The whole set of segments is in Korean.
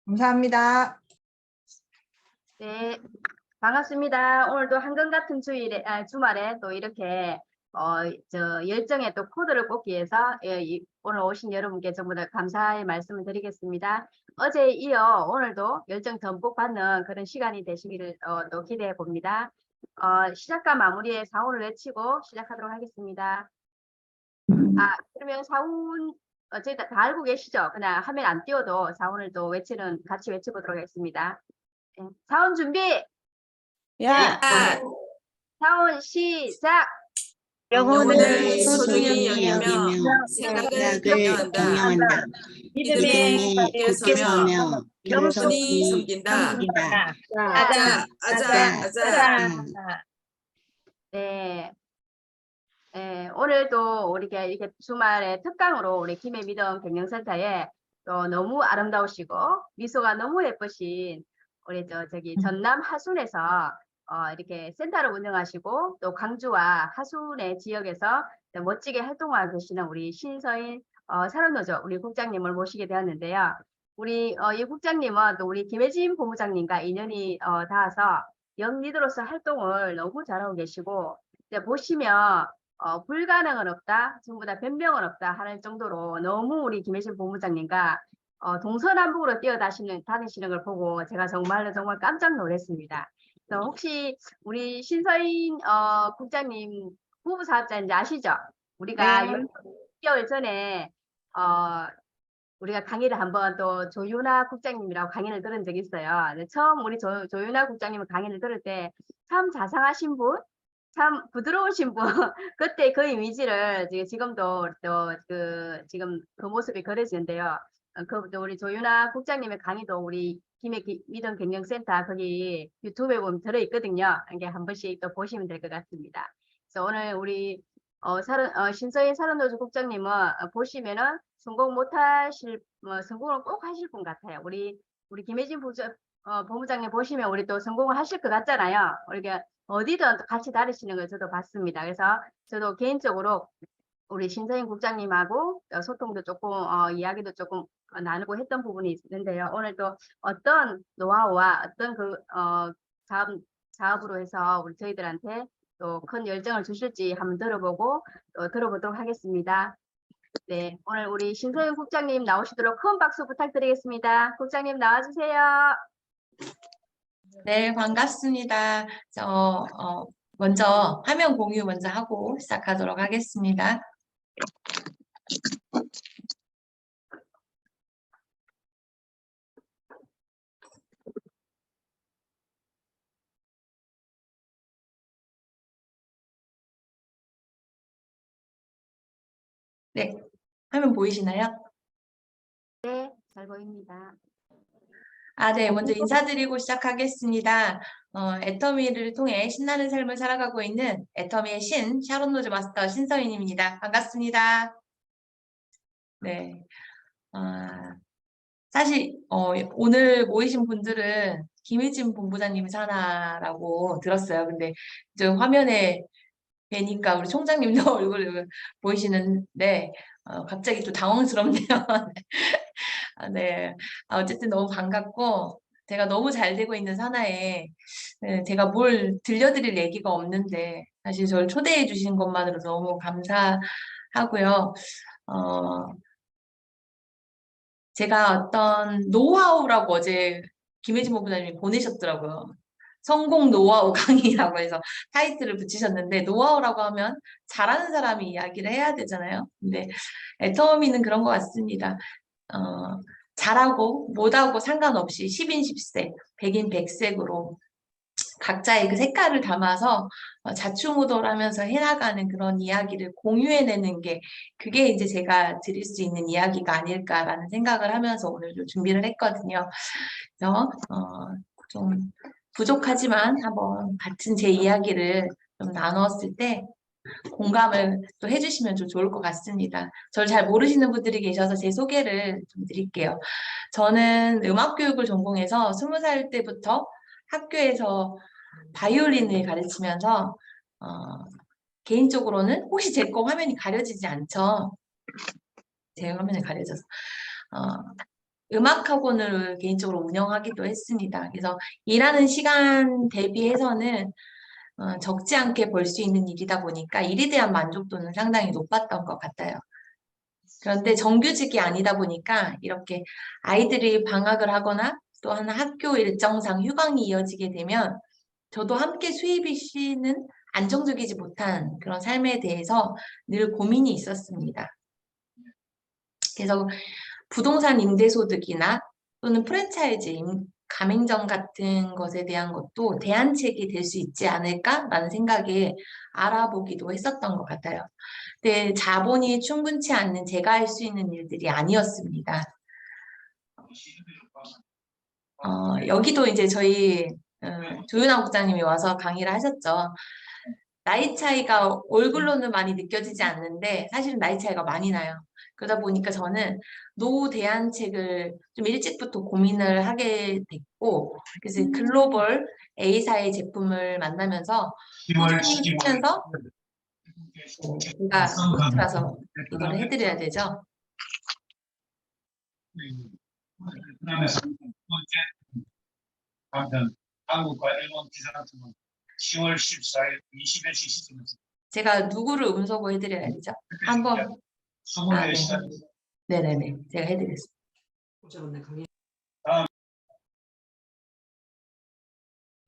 감사합니다. 네, 반갑습니다. 오늘도 한금 같은 주말에 또 이렇게 열정에 또 코드를 꽂기 위해서 오늘 오신 여러분께 전부 다 감사의 말씀을 드리겠습니다. 어제에 이어 오늘도 열정 듬뿍 받는 그런 시간이 되시기를 또 기대해 봅니다. 시작과 마무리에 사운을 외치고 시작하도록 하겠습니다. 그러면 사운 저희 다 알고 계시죠? 그냥 화면 안 띄워도 사운을 또 같이 외쳐보도록 하겠습니다. 네, 사운 준비. 야, 사운 시작. 영혼을 소중히 여기며 생각을 경영한다. 믿음에 굳게 서며 겸손히 섬긴다. 아자. 네. 네, 오늘도 우리가 이렇게 주말에 특강으로 우리 김해 믿음 경영센터에 또 너무 아름다우시고 미소가 너무 예쁘신 우리 전남 하순에서 이렇게 센터를 운영하시고 또 광주와 하순의 지역에서 멋지게 활동하고 계시는 우리 신서인 사랑노조 우리 국장님을 모시게 되었는데요. 우리 이 국장님은 또 우리 김혜진 본부장님과 인연이 닿아서 영리더로서 활동을 너무 잘하고 계시고 이제 보시면 불가능은 없다, 전부 다 변명은 없다 하는 정도로 너무 우리 김혜진 본부장님과 동서남북으로 다니시는 걸 보고 제가 정말 깜짝 놀랐습니다. 그래서 혹시 우리 신서인 국장님 부부 사업자인지 아시죠? 우리가 6개월 전에 우리가 강의를 한번 또 조윤아 국장님이라고 강의를 들은 적이 있어요. 처음 우리 조윤아 국장님 강의를 들을 때 참 자상하신 분, 참 부드러우신 분, 그때 그 이미지를 지금도 지금 그 모습이 그려지는데요. 우리 조윤아 국장님의 강의도 우리 김해 믿음 경영센터 거기 유튜브에 보면 들어있거든요. 이게 한 번씩 또 보시면 될 것 같습니다. 그래서 오늘 우리 신서인 사랑노조 국장님은 보시면은 성공 못하실 성공을 꼭 하실 분 같아요. 우리 김혜진 본부장님 보시면 우리 또 성공을 하실 것 같잖아요. 우리가 어디든 같이 다니시는 걸 저도 봤습니다. 그래서 저도 개인적으로 우리 신서인 국장님하고 소통도 조금 이야기도 조금 나누고 했던 부분이 있는데요. 오늘 또 어떤 노하우와 어떤 사업으로 해서 우리 저희들한테 또 큰 열정을 주실지 한번 들어보도록 하겠습니다. 네, 오늘 우리 신서인 국장님 나오시도록 큰 박수 부탁드리겠습니다. 국장님 나와주세요. 네, 반갑습니다. 먼저 화면 공유 먼저 하고 시작하도록 하겠습니다. 네, 화면 보이시나요? 네, 잘 보입니다. 네, 먼저 인사드리고 시작하겠습니다. 애터미를 통해 신나는 삶을 살아가고 있는 애터미의 샤론노즈 마스터 신서인입니다. 반갑습니다. 네, 사실 오늘 모이신 분들은 김혜진 본부장님이 사나라고 들었어요. 근데 이제 화면에 뵈니까 우리 총장님도 얼굴을 보이시는데 갑자기 또 당황스럽네요. 네, 어쨌든 너무 반갑고 제가 너무 잘 되고 있는 사나에 제가 뭘 들려드릴 얘기가 없는데 사실 저를 초대해 주신 것만으로 너무 감사하고요. 제가 어떤 노하우라고 어제 김혜진 본부장님이 보내셨더라고요. 성공 노하우 강의라고 해서 타이틀을 붙이셨는데 노하우라고 하면 잘하는 사람이 이야기를 해야 되잖아요. 근데 애터미는 그런 것 같습니다. 잘하고 못하고 상관없이 10인 10색, 100인 100색으로 각자의 그 색깔을 담아서 자충우돌하면서 해나가는 그런 이야기를 공유해내는 게 그게 이제 제가 드릴 수 있는 이야기가 아닐까라는 생각을 하면서 오늘 좀 준비를 했거든요. 그래서 좀 부족하지만 한번 같은 제 이야기를 좀 나눴을 때 공감을 또 해주시면 좀 좋을 것 같습니다. 저를 잘 모르시는 분들이 계셔서 제 소개를 좀 드릴게요. 저는 음악교육을 전공해서 20살 때부터 학교에서 바이올린을 가르치면서 개인적으로는 혹시 제 거 화면이 가려지지 않죠? 제 화면이 가려져서 음악학원을 개인적으로 운영하기도 했습니다. 그래서 일하는 시간 대비해서는 적지 않게 벌 수 있는 일이다 보니까 일에 대한 만족도는 상당히 높았던 것 같아요. 그런데 정규직이 아니다 보니까 이렇게 아이들이 방학을 하거나 또한 학교 일정상 휴강이 이어지게 되면 저도 함께 수입이 쉬는 안정적이지 못한 그런 삶에 대해서 늘 고민이 있었습니다. 그래서 부동산 임대소득이나 또는 프랜차이즈, 가맹점 같은 것에 대한 것도 대안책이 될 수 있지 않을까라는 생각에 알아보기도 했었던 것 같아요. 근데 자본이 충분치 않는 제가 할 수 있는 일들이 아니었습니다. 여기도 이제 저희 조윤아 국장님이 와서 강의를 하셨죠. 나이 차이가 얼굴로는 많이 느껴지지 않는데 사실은 나이 차이가 많이 나요. 그러다 보니까 저는 노후 대안책을 좀 일찍부터 고민을 하게 됐고, 그래서 글로벌 A사의 제품을 만나면서 꾸준히 쓰면서 제가 호스트라서 이걸 해드려야 되죠. 그다음에 첫 번째 강편 한국과 일본 기상청은 10월 14일 20일 시점에서 제가 누구를 음소거 해드려야 되죠? 한번. 수분의 시간 네네네. 제가 해드리겠습니다.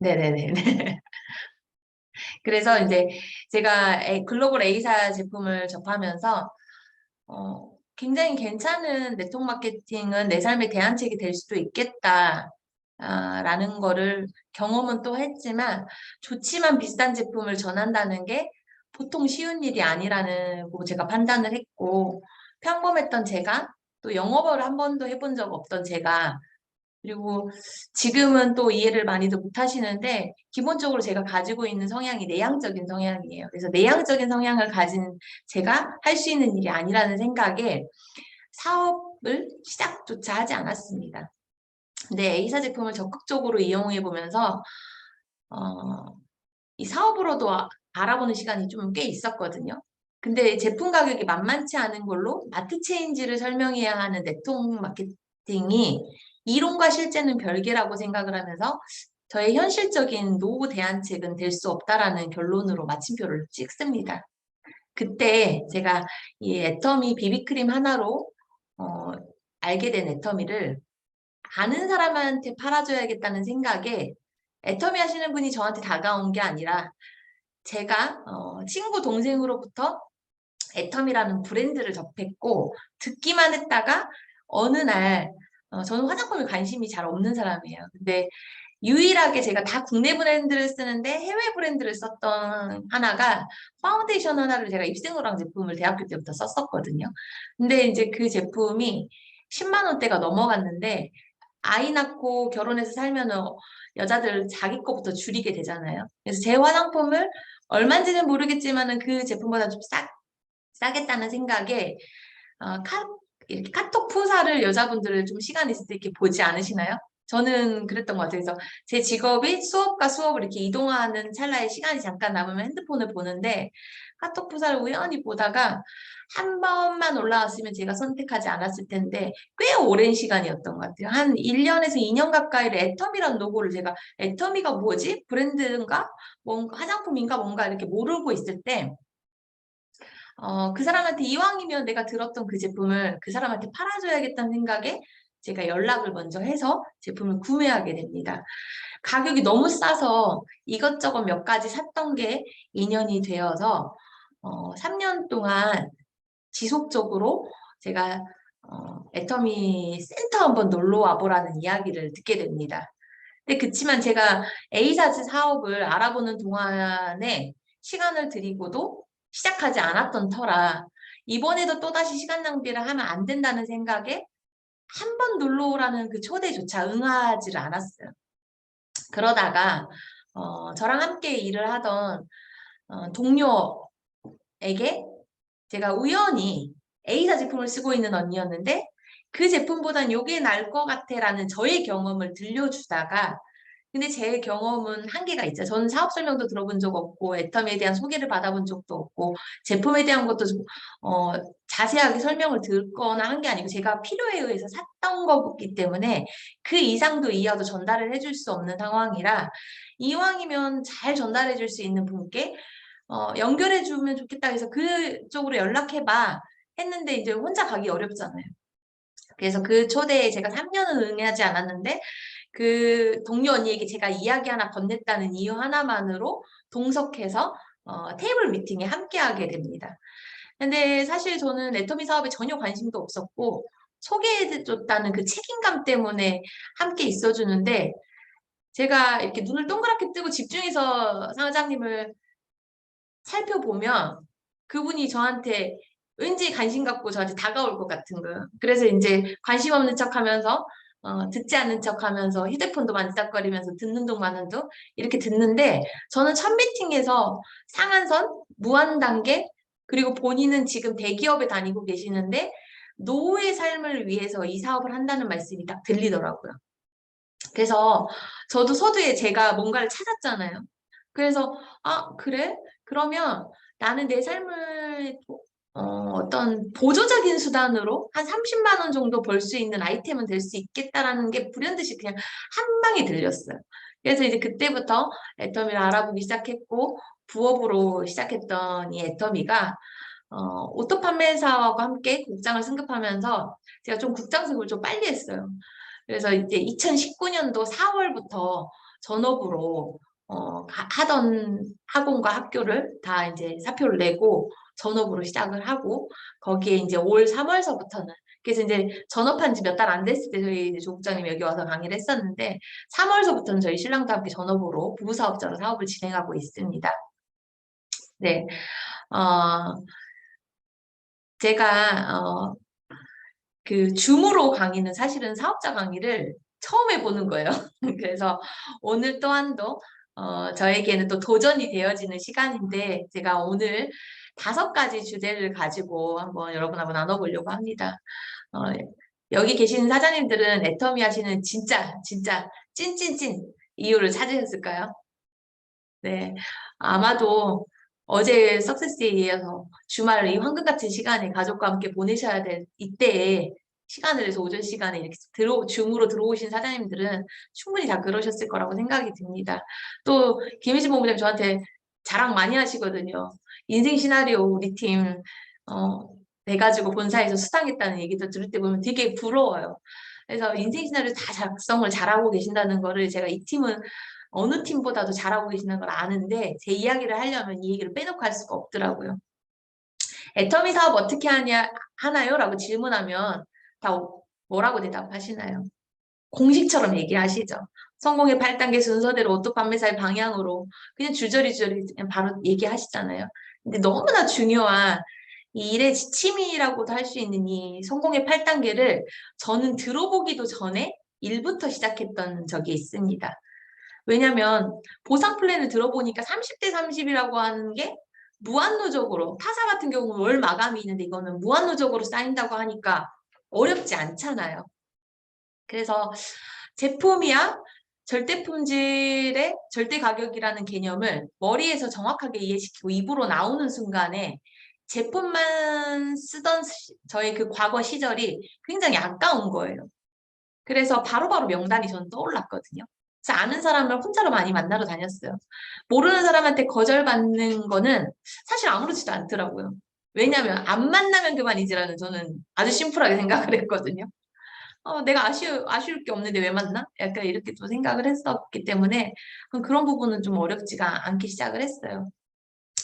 네네네. 그래서 이제 제가 글로벌 A사 제품을 접하면서 굉장히 괜찮은 네트워크 마케팅은 내 삶의 대안책이 될 수도 있겠다. 라는 거를 경험은 또 했지만 좋지만 비슷한 제품을 전한다는 게 보통 쉬운 일이 아니라는 거 제가 판단을 했고, 평범했던 제가 또 영업을 한 번도 해본 적 없던 제가, 그리고 지금은 또 이해를 많이들 못 하시는데 기본적으로 제가 가지고 있는 성향이 내향적인 성향이에요. 그래서 내향적인 성향을 가진 제가 할 수 있는 일이 아니라는 생각에 사업을 시작조차 하지 않았습니다. 근데 A사 제품을 적극적으로 이용해 보면서 이 사업으로도 알아보는 시간이 좀 꽤 있었거든요. 근데 제품 가격이 만만치 않은 걸로 마트 체인지를 설명해야 하는 네트워크 마케팅이 이론과 실제는 별개라고 생각을 하면서 저의 현실적인 노후 대안책은 될 수 없다라는 결론으로 마침표를 찍습니다. 그때 제가 이 애터미 비비크림 하나로 알게 된 애터미를 아는 사람한테 팔아줘야겠다는 생각에 애터미 하시는 분이 저한테 다가온 게 아니라 제가 친구 동생으로부터 애터미라는 브랜드를 접했고 듣기만 했다가 어느 날 저는 화장품에 관심이 잘 없는 사람이에요. 근데 유일하게 제가 다 국내 브랜드를 쓰는데 해외 브랜드를 썼던 하나가 파운데이션 하나를 제가 입생로랑 제품을 대학교 때부터 썼었거든요. 근데 이제 그 제품이 10만 원대가 넘어갔는데 아이 낳고 결혼해서 살면은 여자들 자기 거부터 줄이게 되잖아요. 그래서 제 화장품을 얼마인지는 모르겠지만은 그 제품보다 좀 싸겠다는 생각에 이렇게 카톡 프사를 여자분들을 좀 시간 있을 때 이렇게 보지 않으시나요? 저는 그랬던 것 같아요. 그래서 제 직업이 수업과 수업을 이렇게 이동하는 찰나에 시간이 잠깐 남으면 핸드폰을 보는데 카톡 프사를 우연히 보다가 한 번만 올라왔으면 제가 선택하지 않았을 텐데 꽤 오랜 시간이었던 것 같아요. 한 1년에서 2년 가까이를 애터미라는 로고를 제가 애터미가 뭐지? 브랜드인가? 뭔가 화장품인가? 뭔가 이렇게 모르고 있을 때 그 사람한테 이왕이면 내가 들었던 그 제품을 그 사람한테 팔아줘야겠다는 생각에 제가 연락을 먼저 해서 제품을 구매하게 됩니다. 가격이 너무 싸서 이것저것 몇 가지 샀던 게 인연이 되어서 3년 동안 지속적으로 제가 애터미 센터 한번 놀러 와보라는 이야기를 듣게 됩니다. 근데 그치만 제가 A사 사업을 알아보는 동안에 시간을 들이고도 시작하지 않았던 터라 이번에도 또다시 시간 낭비를 하면 안 된다는 생각에 한 번 놀러 오라는 그 초대조차 응하지를 않았어요. 그러다가 저랑 함께 일을 하던 동료에게 제가 우연히 A사 제품을 쓰고 있는 언니였는데 그 제품보단 요게 나을 것 같아 라는 저의 경험을 들려주다가 근데 제 경험은 한계가 있죠. 저는 사업 설명도 들어본 적 없고, 애터미에 대한 소개를 받아본 적도 없고, 제품에 대한 것도 자세하게 설명을 듣거나 한 게 아니고, 제가 필요에 의해서 샀던 거기 때문에 그 이상도 이하도 전달을 해줄 수 없는 상황이라, 이왕이면 잘 전달해 줄 수 있는 분께 연결해 주면 좋겠다 해서 그쪽으로 연락해봐 했는데 이제 혼자 가기 어렵잖아요. 그래서 그 초대에 제가 3년은 응하지 않았는데 그 동료 언니에게 제가 이야기 하나 건넸다는 이유 하나만으로 동석해서 테이블 미팅에 함께하게 됩니다. 근데 사실 저는 애터미 사업에 전혀 관심도 없었고 소개해줬다는 그 책임감 때문에 함께 있어주는데 제가 이렇게 눈을 동그랗게 뜨고 집중해서 사장님을 살펴보면 그분이 저한테 왠지 관심 갖고 저한테 다가올 것 같은 거예요. 그래서 이제 관심 없는 척 하면서 듣지 않는 척 하면서 휴대폰도 만지작거리면서 듣는 둥 마는 둥 이렇게 듣는데 저는 첫 미팅에서 상한선, 무한단계 그리고 본인은 지금 대기업에 다니고 계시는데 노후의 삶을 위해서 이 사업을 한다는 말씀이 딱 들리더라고요. 그래서 저도 서두에 제가 뭔가를 찾았잖아요. 그래서 아 그래? 그러면 나는 내 삶을 어떤 보조적인 수단으로 한 30만 원 정도 벌 수 있는 아이템은 될 수 있겠다라는 게 불현듯이 그냥 한 방에 들렸어요. 그래서 이제 그때부터 애터미를 알아보기 시작했고 부업으로 시작했던 이 애터미가 오토 판매사와 함께 국장을 승급하면서 제가 좀 국장 승급을 좀 빨리 했어요. 그래서 이제 2019년도 4월부터 전업으로 하던 학원과 학교를 다 이제 사표를 내고 전업으로 시작을 하고 거기에 이제 올 3월서부터는 그래서 이제 전업한 지 몇 달 안 됐을 때 저희 조 국장님 여기 와서 강의를 했었는데 3월서부터는 저희 신랑도 함께 전업으로 부부사업자로 사업을 진행하고 있습니다. 네, 제가 그 줌으로 강의는 사실은 사업자 강의를 처음 해보는 거예요. 그래서 오늘 또한도 저에게는 또 도전이 되어지는 시간인데 제가 오늘 5가지 주제를 가지고 한번 여러분하고 나눠보려고 합니다. 여기 계신 사장님들은 애터미 하시는 진짜 찐 이유를 찾으셨을까요? 네, 아마도 어제 석세스에 이어서 주말을 이 황금 같은 시간에 가족과 함께 보내셔야 될 이때에 시간을 내서 오전 시간에 이렇게 줌으로 들어오신 사장님들은 충분히 다 그러셨을 거라고 생각이 듭니다. 또 김희진 본부장님 저한테 자랑 많이 하시거든요. 인생 시나리오 우리 팀 돼가지고 본사에서 수상했다는 얘기도 들을 때 보면 되게 부러워요. 그래서 인생 시나리오 다 작성을 잘하고 계신다는 거를 제가 이 팀은 어느 팀보다도 잘하고 계시는 걸 아는데 제 이야기를 하려면 이 얘기를 빼놓고 할 수가 없더라고요. 애터미 사업 어떻게 하나요? 라고 질문하면 다 뭐라고 대답하시나요? 공식처럼 얘기하시죠. 성공의 8단계 순서대로 오토 판매사의 방향으로 그냥 줄저리 그냥 바로 얘기하시잖아요. 근데 너무나 중요한 이 일의 지침이라고도 할 수 있는 이 성공의 8단계를 저는 들어보기도 전에 1부터 시작했던 적이 있습니다. 왜냐면 보상 플랜을 들어보니까 30대 30이라고 하는 게 무한누적으로 타사 같은 경우는 월 마감이 있는데 이거는 무한누적으로 쌓인다고 하니까 어렵지 않잖아요. 그래서 제품이야 절대 품질의 절대 가격이라는 개념을 머리에서 정확하게 이해시키고 입으로 나오는 순간에 제품만 쓰던 저의 그 과거 시절이 굉장히 아까운 거예요. 그래서 바로바로 명단이 저는 떠올랐거든요. 그래서 아는 사람을 혼자로 많이 만나러 다녔어요. 모르는 사람한테 거절받는 거는 사실 아무렇지도 않더라고요. 왜냐하면 안 만나면 그만이지라는 저는 아주 심플하게 생각을 했거든요. 내가 아쉬울 게 없는데 왜 만나? 약간 이렇게 또 생각을 했었기 때문에 그런 부분은 좀 어렵지가 않게 시작을 했어요.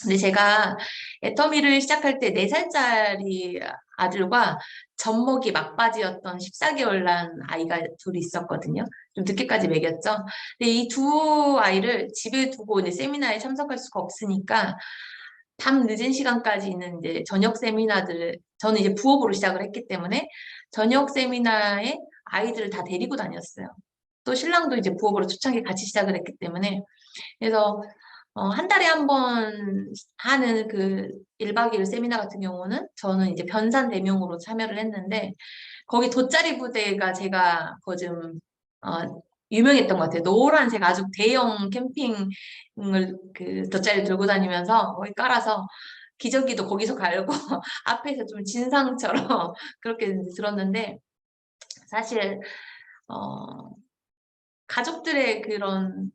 근데 제가 애터미를 시작할 때 4살짜리 아들과 젖먹이 막바지였던 14개월 난 아이가 둘이 있었거든요. 좀 늦게까지 먹였죠. 근데 이 두 아이를 집에 두고 이제 세미나에 참석할 수가 없으니까 밤 늦은 시간까지 있는 이제 저녁 세미나들, 저는 이제 부업으로 시작을 했기 때문에 저녁 세미나에 아이들을 다 데리고 다녔어요. 또 신랑도 이제 부업으로 초창기 같이 시작을 했기 때문에 그래서 한 달에 한 번 하는 그 1박 2일 세미나 같은 경우는 저는 이제 변산 대명으로 참여를 했는데 거기 돗자리 부대가 제가 좀 유명했던 것 같아요. 노란색 아주 대형 캠핑을 그 돗자리 들고 다니면서 거기 깔아서 기저귀도 거기서 갈고 앞에서 좀 진상처럼 그렇게 들었는데 사실 가족들의 그런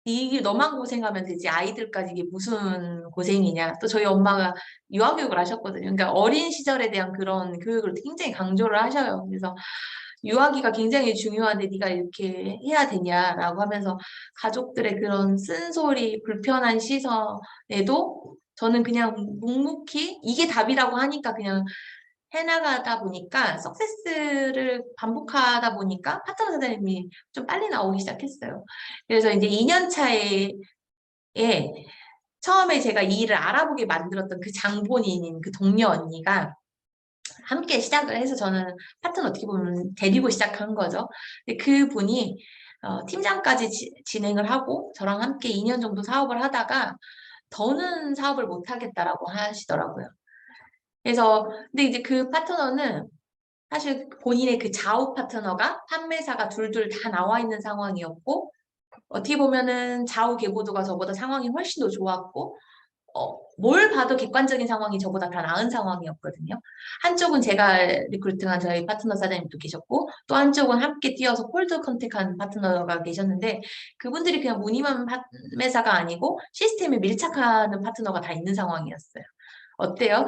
이게 너만 고생하면 되지 아이들까지 이게 무슨 고생이냐. 또 저희 엄마가 유아교육을 하셨거든요. 그러니까 어린 시절에 대한 그런 교육을 굉장히 강조를 하셔요. 그래서 유아기가 굉장히 중요한데 네가 이렇게 해야 되냐라고 하면서 가족들의 그런 쓴소리, 불편한 시선에도 저는 그냥 묵묵히 이게 답이라고 하니까 그냥 해나가다 보니까 석세스를 반복하다 보니까 파트너 사장님이 좀 빨리 나오기 시작했어요. 그래서 이제 2년 차에 처음에 제가 이 일을 알아보게 만들었던 그 장본인인 그 동료 언니가 함께 시작을 해서 저는 파트너 어떻게 보면 데리고 시작한 거죠. 근데 그 분이 팀장까지 진행을 하고 저랑 함께 2년 정도 사업을 하다가 더는 사업을 못 하겠다라고 하시더라고요. 그래서 근데 이제 그 파트너는 사실 본인의 그 좌우 파트너가 판매사가 둘둘 다 나와 있는 상황이었고 어떻게 보면은 좌우 계보도가 저보다 상황이 훨씬 더 좋았고 뭘 봐도 객관적인 상황이 저보다 더 나은 상황이었거든요. 한쪽은 제가 리크루팅한 저희 파트너 사장님도 계셨고 또 한쪽은 함께 뛰어서 콜드 컨택한 파트너가 계셨는데 그분들이 그냥 무늬만 판매사가 아니고 시스템에 밀착하는 파트너가 다 있는 상황이었어요. 어때요?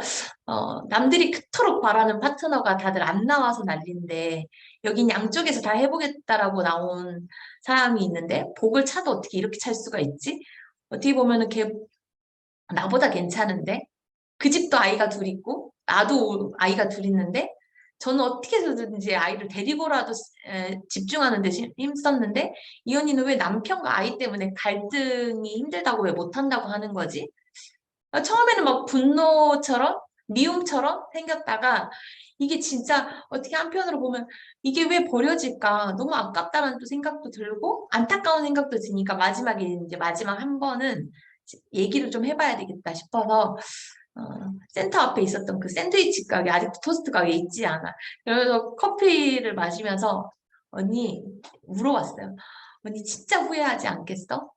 남들이 그토록 바라는 파트너가 다들 안 나와서 난리인데 여긴 양쪽에서 다 해보겠다라고 나온 사람이 있는데 복을 차도 어떻게 이렇게 찰 수가 있지? 어떻게 보면은 걔 나보다 괜찮은데 그 집도 아이가 둘 있고 나도 아이가 둘 있는데 저는 어떻게 해서든지 아이를 데리고라도 집중하는 데 힘썼는데 이 언니는 왜 남편과 아이 때문에 갈등이 힘들다고 왜 못한다고 하는 거지? 처음에는 막 분노처럼 미움처럼 생겼다가 이게 진짜 어떻게 한편으로 보면 이게 왜 버려질까 너무 아깝다는 또 생각도 들고 안타까운 생각도 드니까 마지막에 이제 마지막 한 번은 얘기를 좀 해봐야 되겠다 싶어서 센터 앞에 있었던 그 샌드위치 가게 아직도 토스트 가게 있지 않아. 그래서 커피를 마시면서 언니 물어봤어요. 언니 진짜 후회하지 않겠어?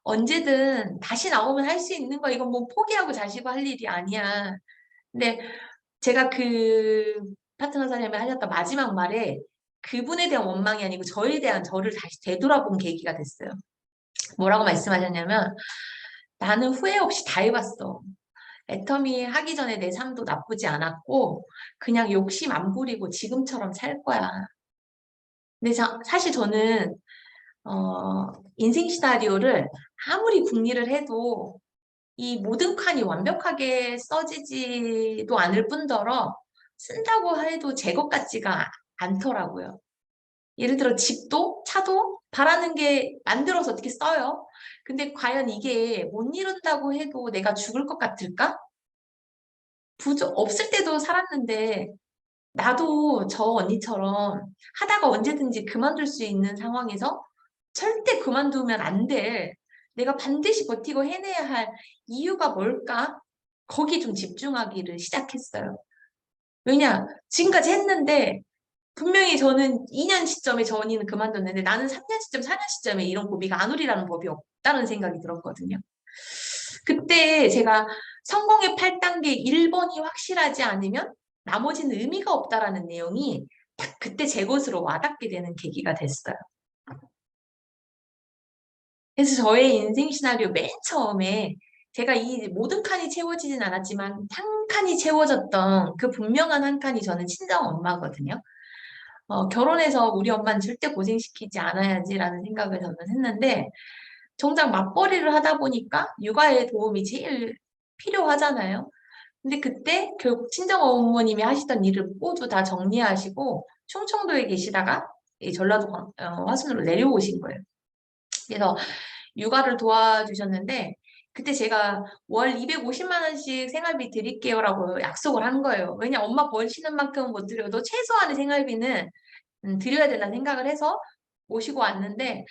언제든 다시 나오면 할 수 있는 거 이건 뭐 포기하고 자시고 할 일이 아니야. 근데 제가 그 파트너 사장님이 하셨던 마지막 말에 그분에 대한 원망이 아니고 저에 대한 저를 다시 되돌아본 계기가 됐어요. 뭐라고 말씀하셨냐면 나는 후회 없이 다 해봤어. 애터미 하기 전에 내 삶도 나쁘지 않았고 그냥 욕심 안 부리고 지금처럼 살 거야. 근데 사실 저는 인생 시나리오를 아무리 궁리를 해도 이 모든 칸이 완벽하게 써지지도 않을 뿐더러 쓴다고 해도 제 것 같지가 않더라고요. 예를 들어 집도 차도 바라는 게 만들어서 어떻게 써요? 근데 과연 이게 못 이룬다고 해도 내가 죽을 것 같을까? 없을 때도 살았는데 나도 저 언니처럼 하다가 언제든지 그만둘 수 있는 상황에서 절대 그만두면 안 돼. 내가 반드시 버티고 해내야 할 이유가 뭘까? 거기 좀 집중하기를 시작했어요. 왜냐? 지금까지 했는데 분명히 저는 2년 시점에 저 언니는 그만뒀는데 나는 3년 시점, 4년 시점에 이런 고비가 안 오리라는 법이 없다는 생각이 들었거든요. 그때 제가 성공의 8단계 1번이 확실하지 않으면 나머지는 의미가 없다라는 내용이 딱 그때 제 것으로 와닿게 되는 계기가 됐어요. 그래서 저의 인생 시나리오 맨 처음에 제가 이 모든 칸이 채워지진 않았지만 한 칸이 채워졌던 그 분명한 한 칸이 저는 친정 엄마거든요. 결혼해서 우리 엄마는 절대 고생시키지 않아야지라는 생각을 저는 했는데 정작 맞벌이를 하다 보니까 육아의 도움이 제일 필요하잖아요. 근데 그때 결국 친정 어머님이 하시던 일을 모두 다 정리하시고 충청도에 계시다가 이 전라도 화순으로 내려오신 거예요. 그래서 육아를 도와주셨는데 그때 제가 월 250만 원씩 생활비 드릴게요라고 약속을 한 거예요. 왜냐 엄마 버시는 만큼 못 드려도 최소한의 생활비는 드려야 된다는 생각을 해서 모시고 왔는데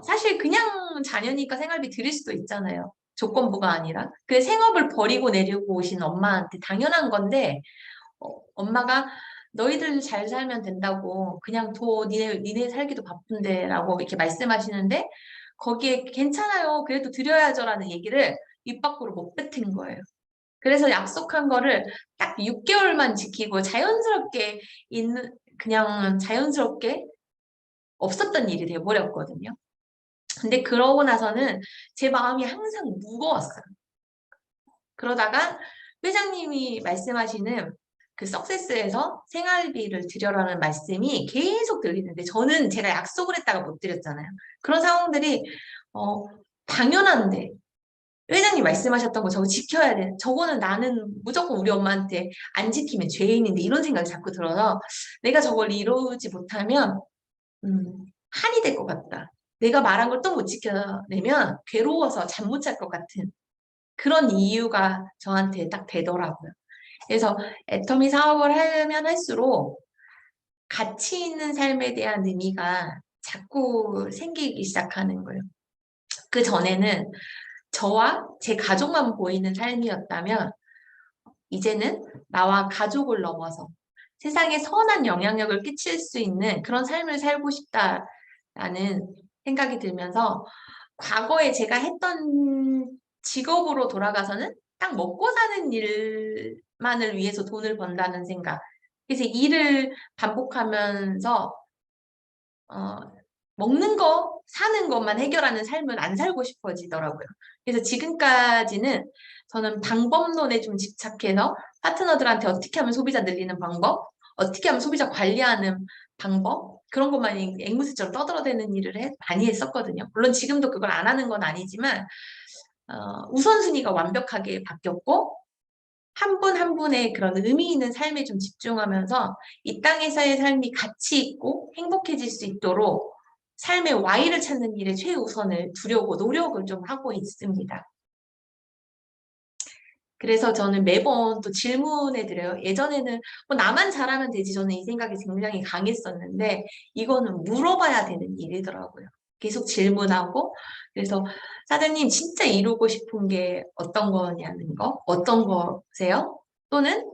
사실 그냥 자녀니까 생활비 드릴 수도 있잖아요. 조건부가 아니라. 그 생업을 버리고 내려고 오신 엄마한테 당연한 건데 엄마가 너희들 잘 살면 된다고 그냥 니네 살기도 바쁜데 라고 이렇게 말씀하시는데 거기에 괜찮아요. 그래도 드려야죠라는 얘기를 입 밖으로 못 뱉은 거예요. 그래서 약속한 거를 딱 6개월만 지키고 그냥 자연스럽게 없었던 일이 돼버렸거든요. 근데 그러고 나서는 제 마음이 항상 무거웠어요. 그러다가 회장님이 말씀하시는 그 석세스에서 생활비를 드려라는 말씀이 계속 들리는데 저는 제가 약속을 했다가 못 드렸잖아요. 그런 상황들이 당연한데 회장님 말씀하셨던 거 저거 지켜야 돼. 저거는 나는 무조건 우리 엄마한테 안 지키면 죄인인데 이런 생각이 자꾸 들어서 내가 저걸 이루지 못하면 한이 될 것 같다. 내가 말한 걸 또 못 지켜내면 괴로워서 잠 못 잘 것 같은 그런 이유가 저한테 딱 되더라고요. 그래서 애터미 사업을 하면 할수록 가치 있는 삶에 대한 의미가 자꾸 생기기 시작하는 거예요. 그 전에는 저와 제 가족만 보이는 삶이었다면 이제는 나와 가족을 넘어서 세상에 선한 영향력을 끼칠 수 있는 그런 삶을 살고 싶다라는 생각이 들면서 과거에 제가 했던 직업으로 돌아가서는 딱 먹고 사는 일만을 위해서 돈을 번다는 생각. 그래서 일을 반복하면서 먹는 거, 사는 것만 해결하는 삶은 안 살고 싶어지더라고요. 그래서 지금까지는 저는 방법론에 좀 집착해서 파트너들한테 어떻게 하면 소비자 늘리는 방법, 어떻게 하면 소비자 관리하는 방법, 그런 것만 앵무새처럼 떠들어대는 일을 많이 했었거든요. 물론 지금도 그걸 안 하는 건 아니지만 우선순위가 완벽하게 바뀌었고 한 분 한 분의 그런 의미 있는 삶에 좀 집중하면서 이 땅에서의 삶이 가치 있고 행복해질 수 있도록 삶의 Y를 찾는 일에 최우선을 두려고 노력을 좀 하고 있습니다. 그래서 저는 매번 또 질문해 드려요. 예전에는 뭐 나만 잘하면 되지 저는 이 생각이 굉장히 강했었는데 이거는 물어봐야 되는 일이더라고요. 계속 질문하고 그래서 사장님 진짜 이루고 싶은 게 어떤 거냐는 거, 어떤 거세요? 또는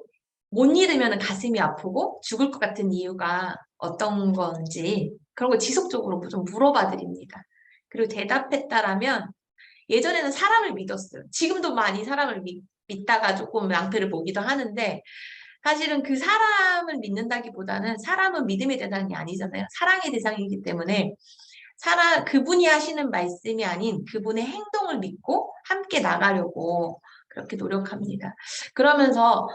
못 이루면 가슴이 아프고 죽을 것 같은 이유가 어떤 건지 그런 거 지속적으로 좀 물어봐 드립니다. 그리고 대답했다라면 예전에는 사람을 믿었어요. 지금도 많이 사람을 믿다가 조금 낭패를 보기도 하는데 사실은 그 사람을 믿는다기보다는 사람은 믿음의 대상이 아니잖아요. 사랑의 대상이기 때문에 그분이 하시는 말씀이 아닌 그분의 행동을 믿고 함께 나가려고 그렇게 노력합니다. 그러면서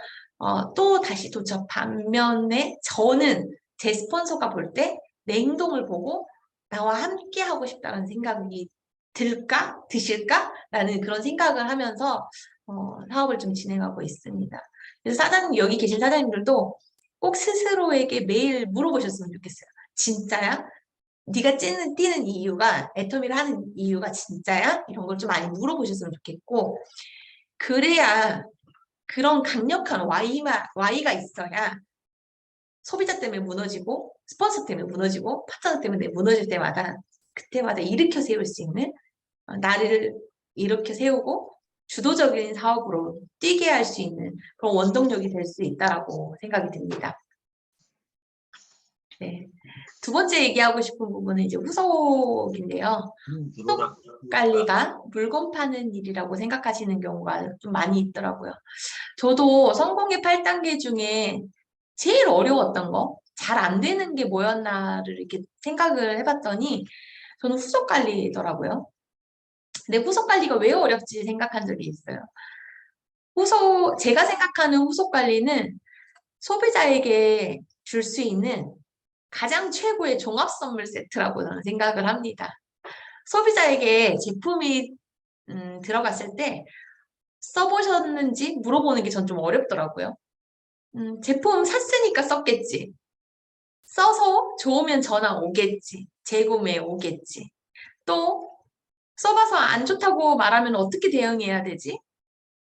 또 다시 저 반면에 저는 제 스폰서가 볼 때 내 행동을 보고 나와 함께 하고 싶다는 생각이 드실까? 라는 그런 생각을 하면서 사업을 좀 진행하고 있습니다. 그래서 여기 계신 사장님들도 꼭 스스로에게 매일 물어보셨으면 좋겠어요. 진짜야? 네가 뛰는 이유가, 애터미를 하는 이유가 진짜야? 이런 걸 좀 많이 물어보셨으면 좋겠고 그래야 그런 강력한 Y가 있어야 소비자 때문에 무너지고 스폰서 때문에 무너지고 파트너 때문에 무너질 때마다 그때마다 일으켜 세울 수 있는 나를 일으켜 세우고 주도적인 사업으로 뛰게 할 수 있는 그런 원동력이 될 수 있다고 생각이 듭니다. 네. 두 번째 얘기하고 싶은 부분은 이제 후속인데요. 후속 관리가 물건 파는 일이라고 생각하시는 경우가 좀 많이 있더라고요. 저도 성공의 8단계 중에 제일 어려웠던 거, 잘 안 되는 게 뭐였나를 이렇게 생각을 해봤더니 저는 후속 관리더라고요. 근데 후속 관리가 왜 어렵지 생각한 적이 있어요. 제가 생각하는 후속 관리는 소비자에게 줄 수 있는 가장 최고의 종합 선물 세트라고 저는 생각을 합니다. 소비자에게 제품이 들어갔을 때 써보셨는지 물어보는 게 전 좀 어렵더라고요. 제품 샀으니까 썼겠지. 써서 좋으면 전화 오겠지. 재구매 오겠지. 또 써봐서 안 좋다고 말하면 어떻게 대응해야 되지?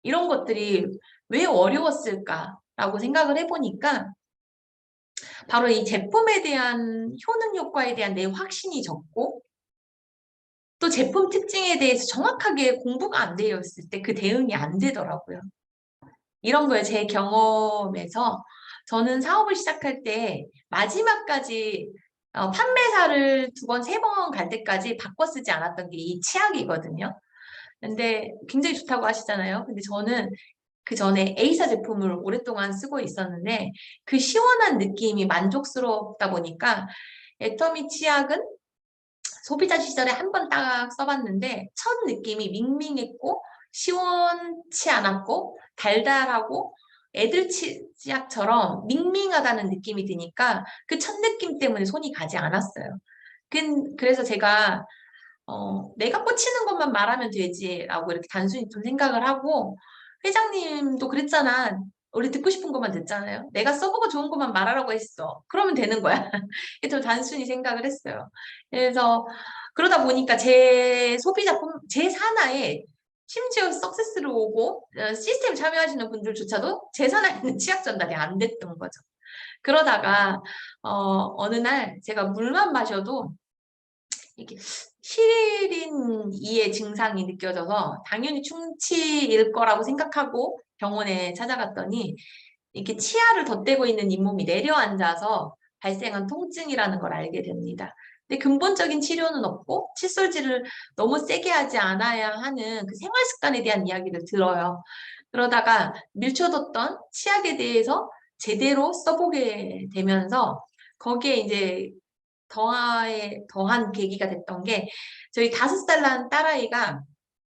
이런 것들이 왜 어려웠을까라고 생각을 해보니까 바로 이 제품에 대한 효능 효과에 대한 내 확신이 적고 또 제품 특징에 대해서 정확하게 공부가 안 되어 있을 때 그 대응이 안 되더라고요. 이런 거에 제 경험에서 저는 사업을 시작할 때 마지막까지 판매사를 2번, 3번 갈 때까지 바꿔 쓰지 않았던 게 이 치약이거든요. 근데 굉장히 좋다고 하시잖아요. 근데 저는 그 전에 A사 제품을 오랫동안 쓰고 있었는데 그 시원한 느낌이 만족스럽다 보니까 애터미 치약은 소비자 시절에 한 번 딱 써봤는데 첫 느낌이 밍밍했고 시원치 않았고 달달하고 애들 치약처럼 밍밍하다는 느낌이 드니까 그 첫 느낌 때문에 손이 가지 않았어요. 그래서 제가 내가 꽂히는 것만 말하면 되지라고 이렇게 단순히 좀 생각을 하고 회장님도 그랬잖아. 우리 듣고 싶은 것만 듣잖아요. 내가 써보고 좋은 것만 말하라고 했어. 그러면 되는 거야. 좀 단순히 생각을 했어요. 그래서 그러다 보니까 제 소비자품, 제 산하에 심지어 석세스를 오고 시스템 참여하시는 분들조차도 제 산하에 있는 치약 전달이 안 됐던 거죠. 그러다가 어느 날 제가 물만 마셔도 이게 시린 이의 증상이 느껴져서 당연히 충치일 거라고 생각하고 병원에 찾아갔더니 이렇게 치아를 덧대고 있는 잇몸이 내려앉아서 발생한 통증이라는 걸 알게 됩니다. 근데 근본적인 치료는 없고 칫솔질을 너무 세게 하지 않아야 하는 그 생활 습관에 대한 이야기를 들어요. 그러다가 밀쳐뒀던 치약에 대해서 제대로 써보게 되면서 거기에 이제 더한 계기가 됐던 게 저희 5살 난 딸아이가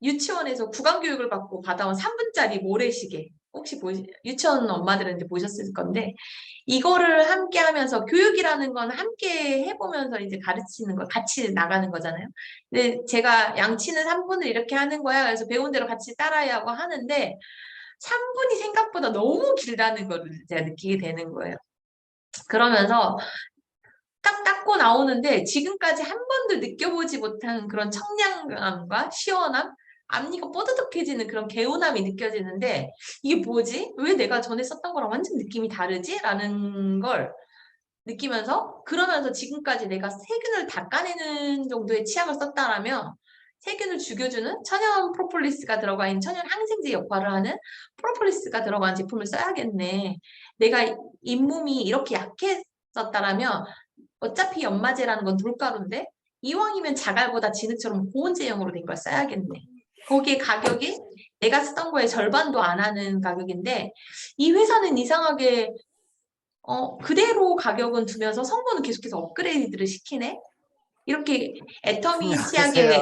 유치원에서 구강교육을 받고 받아온 3분짜리 모래시계 혹시 유치원 엄마들은 이제 보셨을 건데 이거를 함께 하면서 교육이라는 건 함께 해보면서 이제 가르치는 거 같이 나가는 거잖아요. 근데 제가 양치는 3분을 이렇게 하는 거야. 그래서 배운 대로 같이 따라야 하고 하는데 3분이 생각보다 너무 길다는 걸 제가 느끼게 되는 거예요. 그러면서 딱 닦고 나오는데 지금까지 한 번도 느껴보지 못한 그런 청량감과 시원함, 앞니가 뽀드득해지는 그런 개운함이 느껴지는데 이게 뭐지? 왜 내가 전에 썼던 거랑 완전 느낌이 다르지? 라는 걸 느끼면서 그러면서 지금까지 내가 세균을 닦아내는 정도의 치약을 썼다라면 세균을 죽여주는 천연 프로폴리스가 들어가 있는 천연 항생제 역할을 하는 프로폴리스가 들어간 제품을 써야겠네. 내가 잇몸이 이렇게 약했었다라면 어차피 연마제라는 건 돌가루인데 이왕이면 자갈보다 진흙처럼 고온 제형으로 된 걸 써야겠네. 거기에 가격이 내가 쓰던 거의 절반도 안 하는 가격인데 이 회사는 이상하게 그대로 가격은 두면서 성분은 계속해서 업그레이드를 시키네. 이렇게 애터미 치약에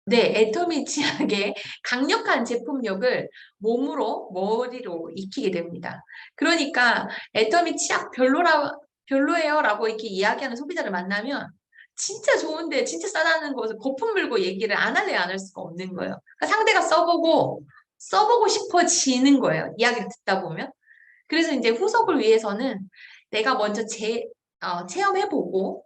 애터미 치약의 강력한 제품력을 몸으로 머리로 익히게 됩니다. 그러니까 애터미 치약 별로예요 라고 이렇게 이야기하는 소비자를 만나면 진짜 좋은데 진짜 싸다는 것을 거품 물고 얘기를 안 할래 안 할 수가 없는 거예요. 그러니까 상대가 써보고 싶어지는 거예요. 이야기를 듣다 보면. 그래서 이제 후속을 위해서는 내가 먼저 체험해보고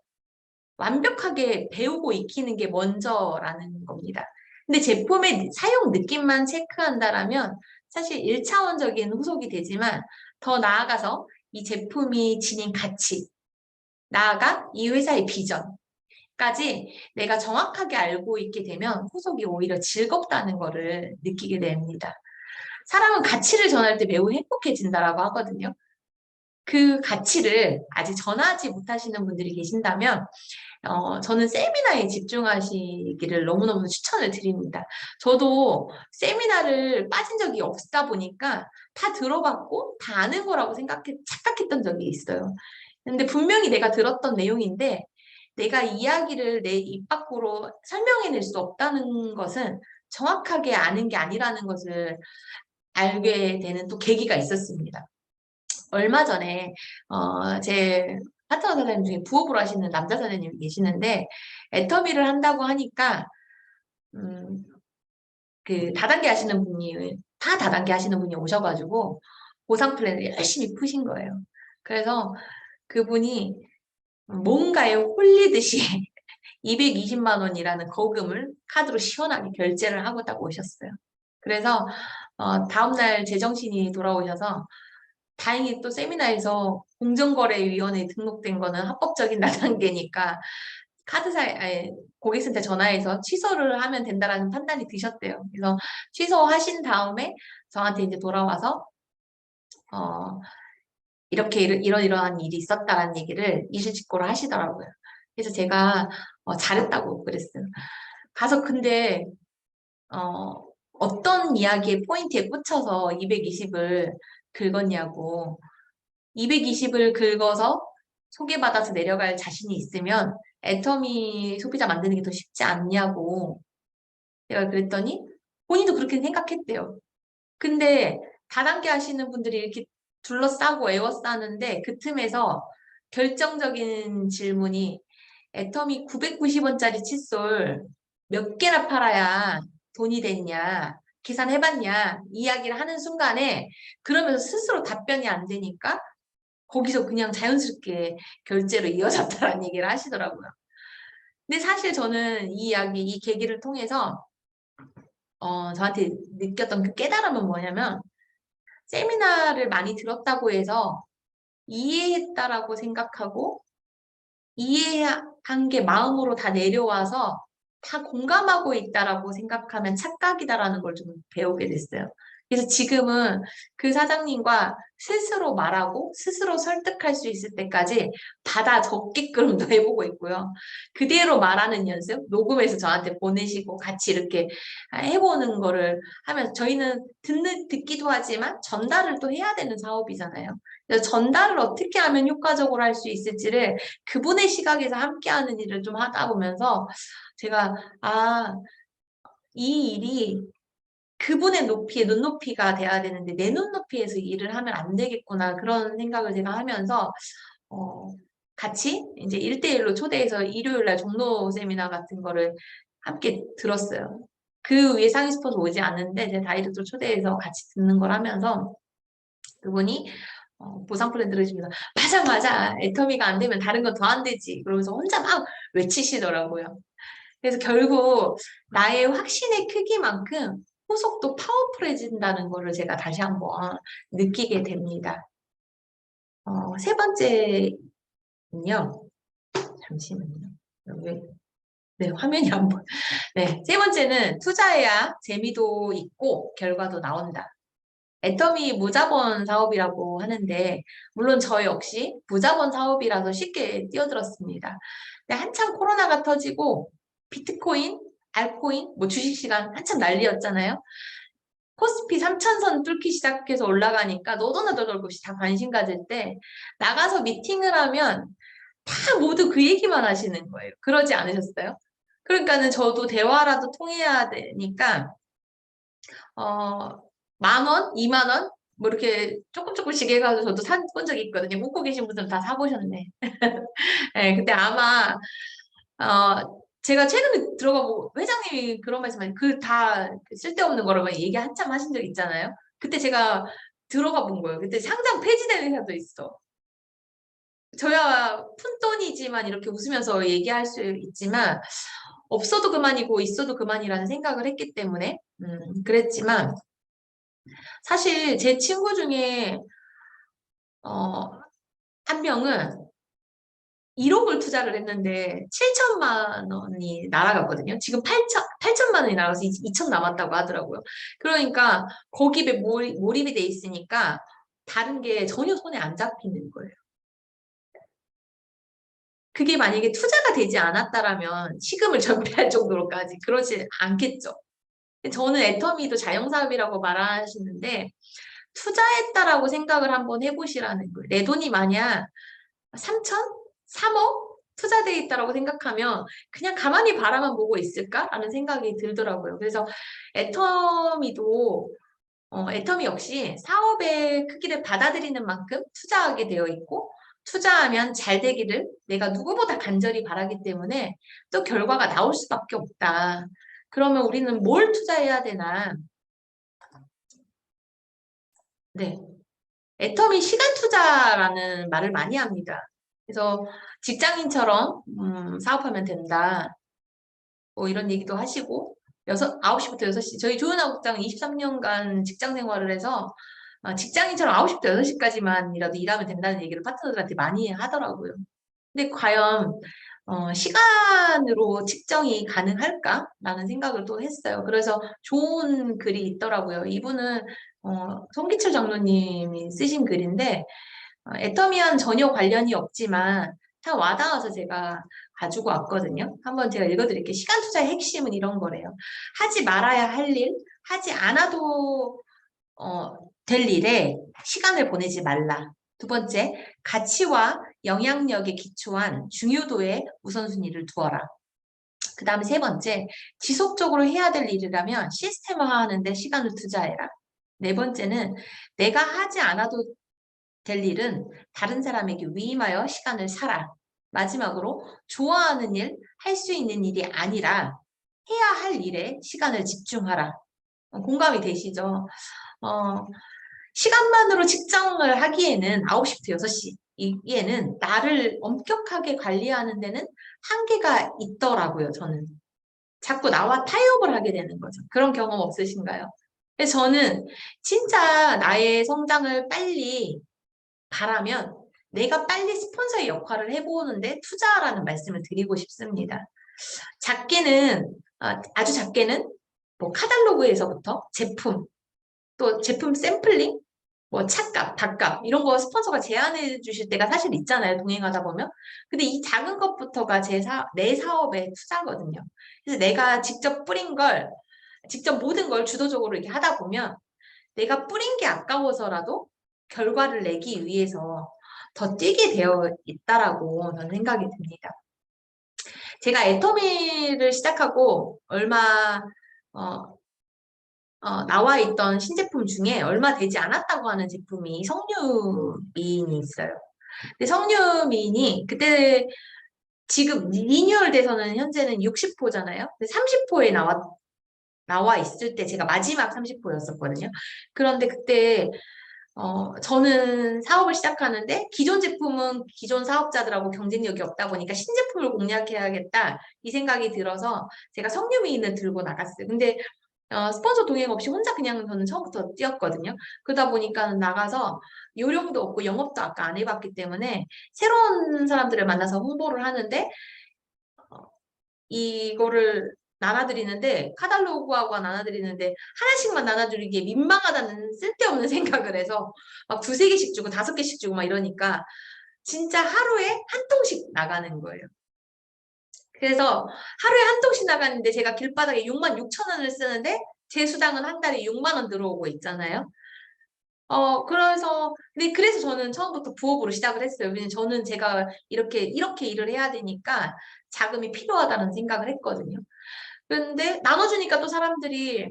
완벽하게 배우고 익히는 게 먼저라는 겁니다. 근데 제품의 사용 느낌만 체크한다라면 사실 1차원적인 후속이 되지만 더 나아가서 이 제품이 지닌 가치, 나아가 이 회사의 비전까지 내가 정확하게 알고 있게 되면 후속이 오히려 즐겁다는 것을 느끼게 됩니다. 사람은 가치를 전할 때 매우 행복해진다라고 하거든요. 그 가치를 아직 전하지 못하시는 분들이 계신다면 저는 세미나에 집중하시기를 너무너무 추천을 드립니다. 저도 세미나를 빠진 적이 없다 보니까 다 들어봤고 다 아는 거라고 착각했던 적이 있어요. 근데 분명히 내가 들었던 내용인데 내가 이야기를 내 입 밖으로 설명해낼 수 없다는 것은 정확하게 아는 게 아니라는 것을 알게 되는 또 계기가 있었습니다. 얼마 전에 제 파트너 사장님 중에 부업으로 하시는 남자 사장님이 계시는데 애터미를 한다고 하니까 그 다단계 하시는 분이 오셔가지고 보상 플랜을 열심히 푸신 거예요. 그래서 그분이 뭔가에 홀리듯이 220만 원이라는 거금을 카드로 시원하게 결제를 하고 딱 오셨어요. 그래서 다음날 제정신이 돌아오셔서 다행히 또 세미나에서 공정거래위원회에 등록된 거는 합법적인 다단계니까 고객센터 전화해서 취소를 하면 된다라는 판단이 드셨대요. 그래서 취소하신 다음에 저한테 이제 돌아와서 이렇게 이러이러한 일이 있었다라는 얘기를 이실직고를 하시더라고요. 그래서 제가 잘했다고 그랬어요. 가서 근데 어떤 이야기의 포인트에 꽂혀서 220을 긁었냐고. 220을 긁어서 소개받아서 내려갈 자신이 있으면 애터미 소비자 만드는 게 더 쉽지 않냐고 제가 그랬더니 본인도 그렇게 생각했대요. 근데 다단계 하시는 분들이 이렇게 둘러싸고 에워싸는데 그 틈에서 결정적인 질문이 애터미 990원짜리 칫솔 몇 개나 팔아야 돈이 됐냐, 계산해봤냐 이야기를 하는 순간에 그러면서 스스로 답변이 안 되니까 거기서 그냥 자연스럽게 결제로 이어졌다라는 얘기를 하시더라고요. 근데 사실 저는 이 이야기, 이 계기를 통해서 저한테 느꼈던 그 깨달음은 뭐냐면 세미나를 많이 들었다고 해서 이해했다라고 생각하고 이해한 게 마음으로 다 내려와서 다 공감하고 있다라고 생각하면 착각이다라는 걸 좀 배우게 됐어요. 그래서 지금은 그 사장님과 스스로 말하고 스스로 설득할 수 있을 때까지 받아 적게끔도 해보고 있고요. 그대로 말하는 연습, 녹음해서 저한테 보내시고 같이 이렇게 해보는 거를 하면서 저희는 듣기도 하지만 전달을 또 해야 되는 사업이잖아요. 그래서 전달을 어떻게 하면 효과적으로 할 수 있을지를 그분의 시각에서 함께하는 일을 좀 하다 보면서 제가 이 일이 그분의 높이에 눈높이가 돼야 되는데 내 눈높이에서 일을 하면 안 되겠구나 그런 생각을 제가 하면서 같이 이제 1대1로 초대해서 일요일날 종로 세미나 같은 거를 함께 들었어요. 그 위에 상위 스포서 오지 않는데 제 다이렉트로 초대해서 같이 듣는 걸 하면서 그분이 보상 플랜 들으시면서 맞아 애터미가 안 되면 다른 건 더 안 되지 그러면서 혼자 막 외치시더라고요. 그래서 결국 나의 확신의 크기만큼 후속도 파워풀해진다는 거를 제가 다시 한번 느끼게 됩니다. 세 번째는요. 잠시만요. 네, 화면이 안 보여. 네, 세 번째는 투자해야 재미도 있고 결과도 나온다. 애터미 무자본 사업이라고 하는데 물론 저 역시 무자본 사업이라서 쉽게 뛰어들었습니다. 근데 한참 코로나가 터지고 비트코인, 알코인, 뭐 주식시장 한참 난리였잖아요. 코스피 3,000선 뚫기 시작해서 올라가니까 너도나도 것이 다 관심 가질 때 나가서 미팅을 하면 다 모두 그 얘기만 하시는 거예요. 그러지 않으셨어요? 그러니까는 저도 대화라도 통해야 되니까 10,000원, 20,000원 뭐 이렇게 조금씩 해가지고 저도 사본 적이 있거든요. 웃고 계신 분들은 다 사보셨네. 네, 그때 아마 제가 최근에 들어가보고 회장님이 그런 말씀하신 그 다 쓸데없는 거라고 얘기 한참 하신 적 있잖아요. 그때 제가 들어가 본 거예요. 그때 상장 폐지된 회사도 있어. 저야 푼돈이지만 이렇게 웃으면서 얘기할 수 있지만 없어도 그만이고 있어도 그만이라는 생각을 했기 때문에 그랬지만 사실 제 친구 중에 한 명은 1억을 투자를 했는데 7천만 원이 날아갔거든요. 지금 8천만 원이 날아가서 2천 남았다고 하더라고요. 그러니까 거기에 몰입이 돼 있으니까 다른 게 전혀 손에 안 잡히는 거예요. 그게 만약에 투자가 되지 않았다라면 시금을 전폐할 정도로까지 그러지 않겠죠. 저는 애터미도 자영사업이라고 말하시는데 투자했다라고 생각을 한번 해보시라는 거예요. 내 돈이 만약 3천? 3억? 투자되어 있다라고 생각하면 그냥 가만히 바라만 보고 있을까라는 생각이 들더라고요. 그래서 애터미 역시 사업의 크기를 받아들이는 만큼 투자하게 되어 있고 투자하면 잘 되기를 내가 누구보다 간절히 바라기 때문에 또 결과가 나올 수밖에 없다. 그러면 우리는 뭘 투자해야 되나? 네. 애터미 시간 투자라는 말을 많이 합니다. 그래서 직장인처럼 사업하면 된다. 뭐 이런 얘기도 하시고 9시부터 6시 저희 조은아 국장 23년간 직장 생활을 해서 직장인처럼 9시부터 6시까지만이라도 일하면 된다는 얘기를 파트너들한테 많이 하더라고요. 근데 과연 시간으로 측정이 가능할까라는 생각을 또 했어요. 그래서 좋은 글이 있더라고요. 이분은 송기철 장로님이 쓰신 글인데 애터미와는 전혀 관련이 없지만 참 와닿아서 제가 가지고 왔거든요. 한번 제가 읽어드릴게요. 시간 투자의 핵심은 이런 거래요. 하지 말아야 할 일, 하지 않아도 될 일에 시간을 보내지 말라. 두 번째, 가치와 영향력에 기초한 중요도에 우선순위를 두어라. 그 다음에 세 번째, 지속적으로 해야 될 일이라면 시스템화하는 데 시간을 투자해라. 네 번째는 내가 하지 않아도 될 일은 다른 사람에게 위임하여 시간을 사라. 마지막으로 좋아하는 일, 할 수 있는 일이 아니라 해야 할 일에 시간을 집중하라. 공감이 되시죠? 시간만으로 측정을 하기에는 9시부터 6시 이에는 나를 엄격하게 관리하는 데는 한계가 있더라고요. 저는 자꾸 나와 타협을 하게 되는 거죠. 그런 경험 없으신가요? 그래서 저는 진짜 나의 성장을 빨리 바라면 내가 빨리 스폰서의 역할을 해보는데 투자하라는 말씀을 드리고 싶습니다. 작게는 아주 작게는 뭐 카탈로그에서부터 제품, 또 제품 샘플링, 뭐 차값, 닭값 이런 거 스폰서가 제안해 주실 때가 사실 있잖아요. 동행하다 보면. 근데 이 작은 것부터가 내 사업의 투자거든요. 그래서 내가 직접 뿌린 걸, 직접 모든 걸 주도적으로 이렇게 하다 보면 내가 뿌린 게 아까워서라도 결과를 내기 위해서 더 뛰게 되어 있다라고 저는 생각이 듭니다. 제가 애터미를 시작하고 얼마 나와 있던 신제품 중에 얼마 되지 않았다고 하는 제품이 석류미인이 있어요. 근데 석류미인이 그때 지금 리뉴얼 돼서는 현재는 60호잖아요. 근데 30호에 나와 있을 때 제가 마지막 30호였었거든요. 그런데 그때 저는 사업을 시작하는데 기존 제품은 기존 사업자들하고 경쟁력이 없다 보니까 신제품을 공략해야겠다 이 생각이 들어서 제가 석류미인을 들고 나갔어요. 근데 스폰서 동행 없이 혼자 그냥 저는 처음부터 뛰었거든요. 그러다 보니까 나가서 요령도 없고 영업도 아까 안 해봤기 때문에 새로운 사람들을 만나서 홍보를 하는데 이거를 나눠드리는데 카탈로그하고 나눠드리는데 하나씩만 나눠드리기에 민망하다는 쓸데없는 생각을 해서 막 2~3개씩 주고 5개씩 주고 막 이러니까 진짜 하루에 한 통씩 나가는 거예요. 그래서 하루에 한 통씩 나가는데 제가 길바닥에 66,000원을 쓰는데 제 수당은 한 달에 6만 원 들어오고 있잖아요. 그래서 저는 처음부터 부업으로 시작을 했어요. 왜냐면 저는 제가 이렇게 일을 해야 되니까 자금이 필요하다는 생각을 했거든요. 그런데 나눠주니까 또 사람들이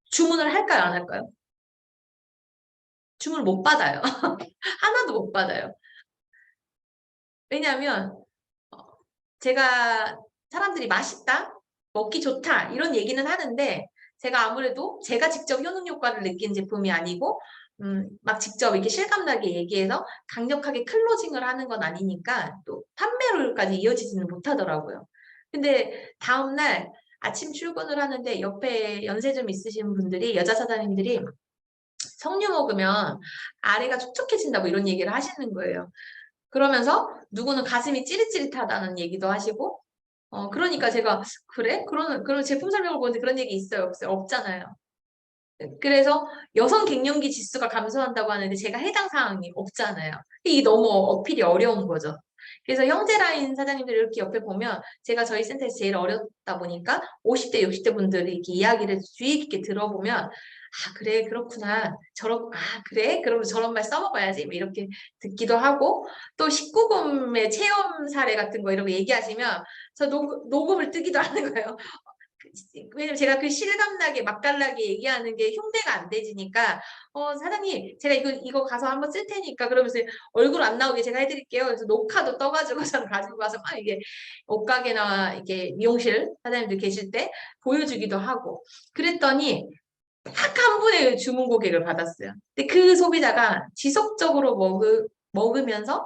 주문을 할까요, 안 할까요? 주문을 못 받아요. 하나도 못 받아요. 왜냐하면 제가 사람들이 맛있다, 먹기 좋다 이런 얘기는 하는데 제가 아무래도 제가 직접 효능 효과를 느낀 제품이 아니고 막 직접 이렇게 실감나게 얘기해서 강력하게 클로징을 하는 건 아니니까 또 판매로까지 이어지지는 못하더라고요. 근데 다음날 아침 출근을 하는데 옆에 연세 좀 있으신 분들이, 여자 사장님들이 석류 먹으면 아래가 촉촉해진다고 이런 얘기를 하시는 거예요. 그러면서 누구는 가슴이 찌릿찌릿하다는 얘기도 하시고 그러니까 제가 그래? 그런 제품 설명을 보는데 그런 얘기 있어요? 없어요? 없잖아요. 그래서 여성 갱년기 지수가 감소한다고 하는데 제가 해당 사항이 없잖아요. 이게 너무 어필이 어려운 거죠. 그래서 형제라인 사장님들 이렇게 옆에 보면 제가 저희 센터에서 제일 어렵다 보니까 50대, 60대 분들이 이렇게 이야기를 주의 깊게 들어보면 그래, 그렇구나. 그래? 그러면 저런 말 써먹어야지. 뭐 이렇게 듣기도 하고 또 19금의 체험 사례 같은 거 이런 거 얘기하시면 저 녹음을 뜨기도 하는 거예요. 왜냐면 제가 그 실감나게 맛깔나게 얘기하는 게 흉내가 안 되지니까 사장님 제가 이거 가서 한번 쓸 테니까 그러면서 얼굴 안 나오게 제가 해드릴게요. 그래서 녹화도 떠가지고 저는 가지고 가서 막 이게 옷가게나 이렇게 미용실 사장님들 계실 때 보여주기도 하고 그랬더니 딱 한 분의 주문 고객을 받았어요. 근데 그 소비자가 지속적으로 먹으면서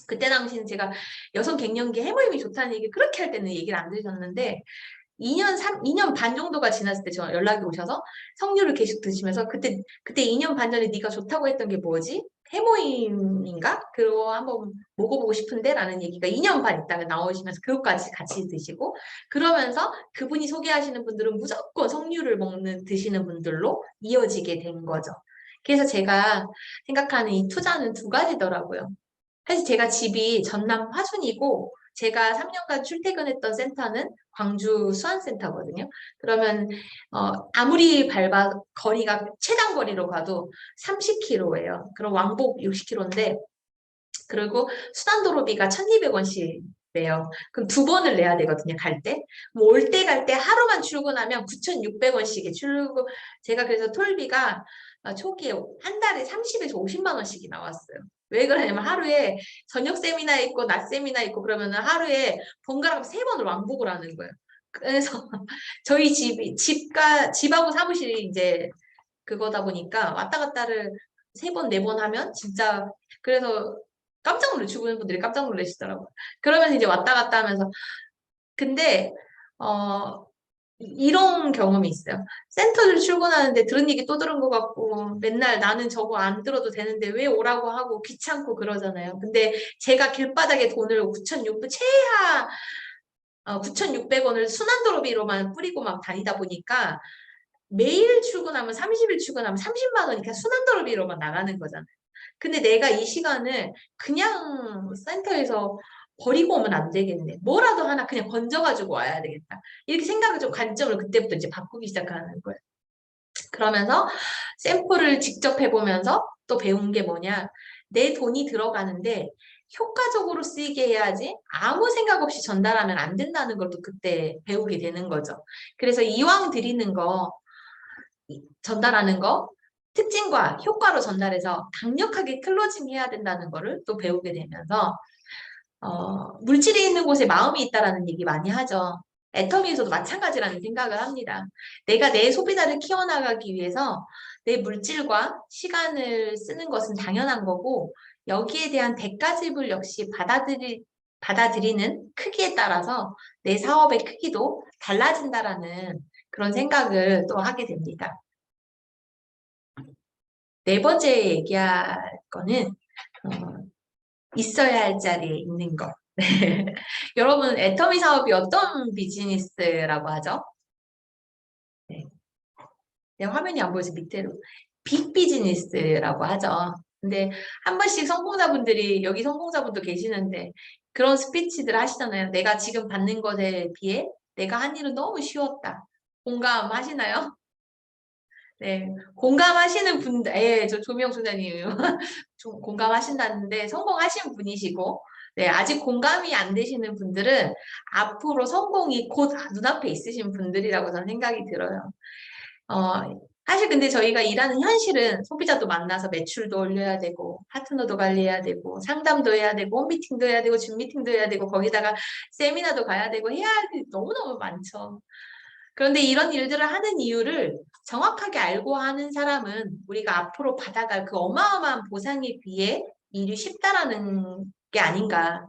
그때 당시는 제가 여성 갱년기 해모임이 좋다는 얘기 그렇게 할 때는 얘기를 안 들으셨는데 2년 반 정도가 지났을 때 저 연락이 오셔서 석류를 계속 드시면서 그때 2년 반 전에 네가 좋다고 했던 게 뭐지? 해모임인가? 그거 한번 먹어보고 싶은데? 라는 얘기가 2년 반 있다가 나오시면서 그것까지 같이 드시고 그러면서 그분이 소개하시는 분들은 무조건 석류를 드시는 분들로 이어지게 된 거죠. 그래서 제가 생각하는 이 투자는 두 가지더라고요. 사실 제가 집이 전남 화순이고 제가 3년간 출퇴근했던 센터는 광주 수안센터거든요. 그러면 아무리 거리가 최단 거리로 가도 30km예요. 그럼 왕복 60km인데 그리고 수단도로비가 1,200원씩 내요. 그럼 2번을 내야 되거든요, 갈 때. 뭐 올 때 갈 때 하루만 출근하면 9,600원씩의 출근. 제가 그래서 톨비가 초기에 한 달에 30에서 50만 원씩이 나왔어요. 왜 그러냐면 하루에 저녁 세미나 있고 낮 세미나 있고 그러면은 하루에 번갈아 3번을 왕복을 하는 거예요. 그래서 저희 집하고 사무실이 이제 그거다 보니까 왔다 갔다를 3번, 4번 하면 진짜 그래서 깜짝 놀래 주변 분들이 깜짝 놀라시더라고요. 그러면서 이제 왔다 갔다 하면서 근데 이런 경험이 있어요. 센터를 출근하는데 들은 얘기 또 들은 것 같고 맨날 나는 저거 안 들어도 되는데 왜 오라고 하고 귀찮고 그러잖아요. 근데 제가 길바닥에 돈을 9,600 최하 9,600원을 순환도로비로만 뿌리고 막 다니다 보니까 매일 출근하면 30일 출근하면 30만 원이 그냥 순환도로비로만 나가는 거잖아요. 근데 내가 이 시간을 그냥 센터에서 버리고 오면 안 되겠네. 뭐라도 하나 그냥 건져가지고 와야 되겠다. 이렇게 생각을 좀 관점을 그때부터 이제 바꾸기 시작하는 거예요. 그러면서 샘플을 직접 해보면서 또 배운 게 뭐냐. 내 돈이 들어가는데 효과적으로 쓰이게 해야지 아무 생각 없이 전달하면 안 된다는 걸 또 그때 배우게 되는 거죠. 그래서 이왕 드리는 거, 전달하는 거, 특징과 효과로 전달해서 강력하게 클로징 해야 된다는 거를 또 배우게 되면서 물질이 있는 곳에 마음이 있다라는 얘기 많이 하죠. 애터미에서도 마찬가지라는 생각을 합니다. 내가 내 소비자를 키워나가기 위해서 내 물질과 시간을 쓰는 것은 당연한 거고 여기에 대한 대가 지불 역시 받아들이는 크기에 따라서 내 사업의 크기도 달라진다라는 그런 생각을 또 하게 됩니다. 네 번째 얘기할 거는 있어야 할 자리에 있는 것. 여러분, 애터미 사업이 어떤 비즈니스라고 하죠? 네. 화면이 안 보여서 밑으로. 빅 비즈니스라고 하죠. 근데 한 번씩 성공자분들이, 여기 성공자분도 계시는데 그런 스피치들 하시잖아요. 내가 지금 받는 것에 비해 내가 한 일은 너무 쉬웠다. 공감하시나요? 네, 공감하시는 분들, 예, 저 조미영 소장님 공감하신다는데 성공하신 분이시고, 네, 아직 공감이 안 되시는 분들은 앞으로 성공이 곧 눈앞에 있으신 분들이라고 저는 생각이 들어요. 사실 근데 저희가 일하는 현실은 소비자도 만나서 매출도 올려야 되고, 파트너도 관리해야 되고, 상담도 해야 되고, 홈미팅도 해야 되고, 줌미팅도 해야 되고, 거기다가 세미나도 가야 되고, 해야 할 일이 너무너무 많죠. 그런데 이런 일들을 하는 이유를 정확하게 알고 하는 사람은 우리가 앞으로 받아갈 그 어마어마한 보상에 비해 일이 쉽다라는 게 아닌가.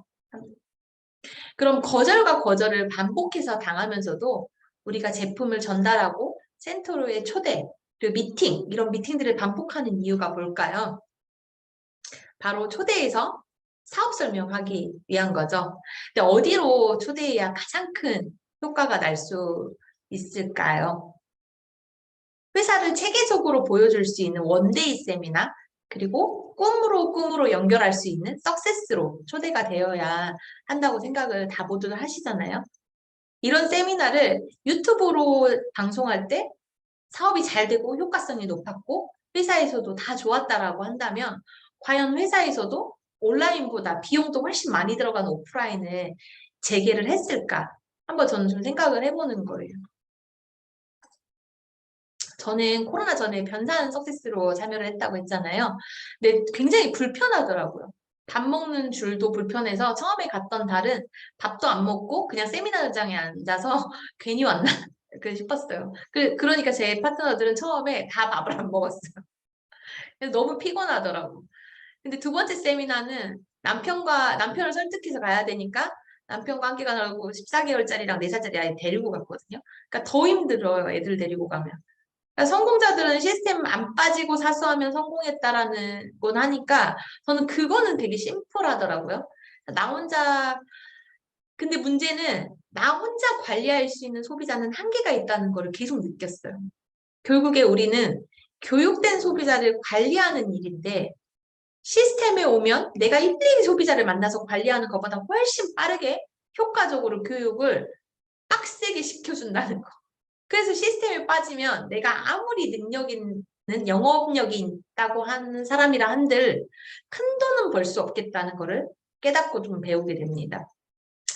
그럼 거절과 거절을 반복해서 당하면서도 우리가 제품을 전달하고 센터로의 초대, 그리고 미팅, 이런 미팅들을 반복하는 이유가 뭘까요? 바로 초대해서 사업 설명하기 위한 거죠. 근데 어디로 초대해야 가장 큰 효과가 날 수 있을까요? 회사를 체계적으로 보여줄 수 있는 원데이 세미나, 그리고 꿈으로 연결할 수 있는 석세스로 초대가 되어야 한다고 생각을 다 모두들 하시잖아요. 이런 세미나를 유튜브로 방송할 때 사업이 잘 되고 효과성이 높았고 회사에서도 다 좋았다라고 한다면 과연 회사에서도 온라인보다 비용도 훨씬 많이 들어가는 오프라인을 재개를 했을까? 한번 저는 좀 생각을 해보는 거예요. 저는 코로나 전에 변산 석세스로 참여를 했다고 했잖아요. 근데 굉장히 불편하더라고요. 밥 먹는 줄도 불편해서 처음에 갔던 달은 밥도 안 먹고 그냥 세미나장에 앉아서 괜히 왔나 싶었어요. 그러니까 제 파트너들은 처음에 다 밥을 안 먹었어요. 그래서 너무 피곤하더라고. 근데 두 번째 세미나는 남편을 설득해서 가야 되니까 남편과 함께 가라고 14개월짜리랑 4살짜리 아이 데리고 갔거든요. 그러니까 더 힘들어요. 애들 데리고 가면. 그러니까 성공자들은 시스템 안 빠지고 사수하면 성공했다라는 건 하니까 저는 그거는 되게 심플하더라고요. 나 혼자 근데 문제는 나 혼자 관리할 수 있는 소비자는 한계가 있다는 걸 계속 느꼈어요. 결국에 우리는 교육된 소비자를 관리하는 일인데 시스템에 오면 내가 일일이 소비자를 만나서 관리하는 것보다 훨씬 빠르게 효과적으로 교육을 빡세게 시켜준다는 거. 그래서 시스템에 빠지면 내가 아무리 능력 있는 영업력이 있다고 하는 사람이라 한들 큰 돈은 벌 수 없겠다는 거를 깨닫고 좀 배우게 됩니다.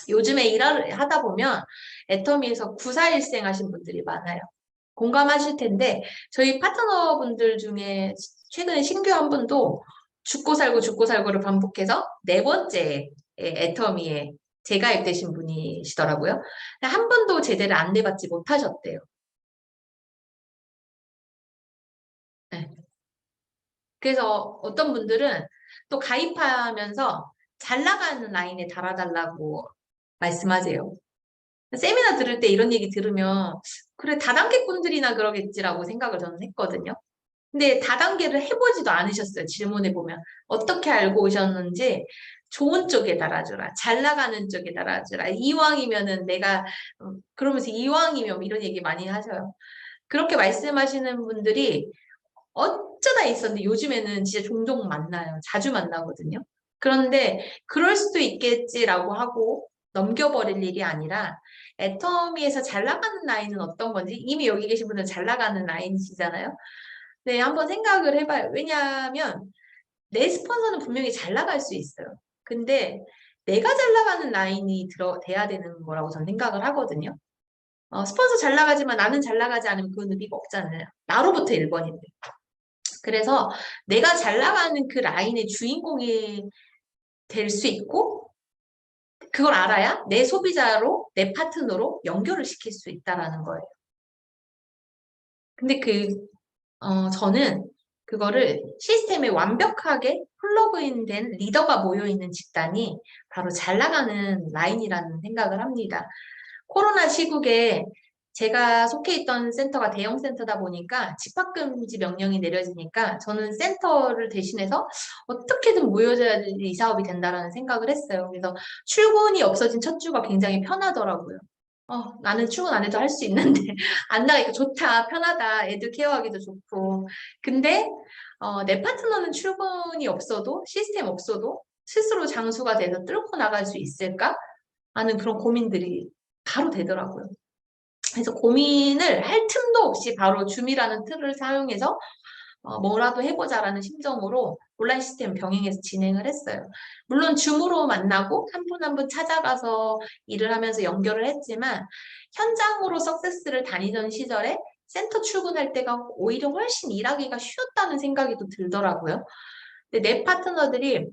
요즘에 일을 하다 보면 애터미에서 94일생 하신 분들이 많아요. 공감하실 텐데 저희 파트너분들 중에 최근에 신규 한 분도 죽고 살고를 반복해서 4번째 애터미에 재가입되신 분이시더라고요. 한 번도 제대로 안내받지 못하셨대요. 네. 그래서 어떤 분들은 또 가입하면서 잘 나가는 라인에 달아달라고 말씀하세요. 세미나 들을 때 이런 얘기 들으면 그래 다단계꾼들이나 그러겠지라고 생각을 저는 했거든요. 근데 다단계를 해보지도 않으셨어요. 질문해보면. 어떻게 알고 오셨는지 좋은 쪽에 달아주라. 잘 나가는 쪽에 달아주라. 이왕이면은 내가 그러면서 이왕이면 이런 얘기 많이 하셔요. 그렇게 말씀하시는 분들이 어쩌다 있었는데 요즘에는 진짜 종종 만나요. 자주 만나거든요. 그런데 그럴 수도 있겠지라고 하고 넘겨버릴 일이 아니라 애터미에서 잘 나가는 라인은 어떤 건지 이미 여기 계신 분들은 잘 나가는 라인이시잖아요. 네, 한번 생각을 해봐요. 왜냐하면 내 스폰서는 분명히 잘 나갈 수 있어요. 근데 내가 잘 나가는 라인이 돼야 되는 거라고 저는 생각을 하거든요. 스폰서 잘 나가지만 나는 잘 나가지 않으면 그건 의미가 없잖아요. 나로부터 1번인데. 그래서 내가 잘 나가는 그 라인의 주인공이 될 수 있고 그걸 알아야 내 소비자로 내 파트너로 연결을 시킬 수 있다는 거예요. 근데 저는 그거를 시스템에 완벽하게 플러그인된 리더가 모여있는 집단이 바로 잘 나가는 라인이라는 생각을 합니다. 코로나 시국에 제가 속해 있던 센터가 대형 센터다 보니까 집합금지 명령이 내려지니까 저는 센터를 대신해서 어떻게든 모여져야 이 사업이 된다라는 생각을 했어요. 그래서 출근이 없어진 첫 주가 굉장히 편하더라고요. 나는 출근 안 해도 할 수 있는데 안 나가니까 좋다, 편하다, 애들 케어하기도 좋고. 근데 내 파트너는 출근이 없어도 시스템 없어도 스스로 장수가 돼서 뚫고 나갈 수 있을까? 하는 그런 고민들이 바로 되더라고요. 그래서 고민을 할 틈도 없이 바로 줌이라는 틀을 사용해서 뭐라도 해보자라는 심정으로 온라인 시스템 병행해서 진행을 했어요. 물론 줌으로 만나고 한 분 한 분 찾아가서 일을 하면서 연결을 했지만 현장으로 석세스를 다니던 시절에 센터 출근할 때가 오히려 훨씬 일하기가 쉬웠다는 생각이 또 들더라고요. 근데 내 파트너들이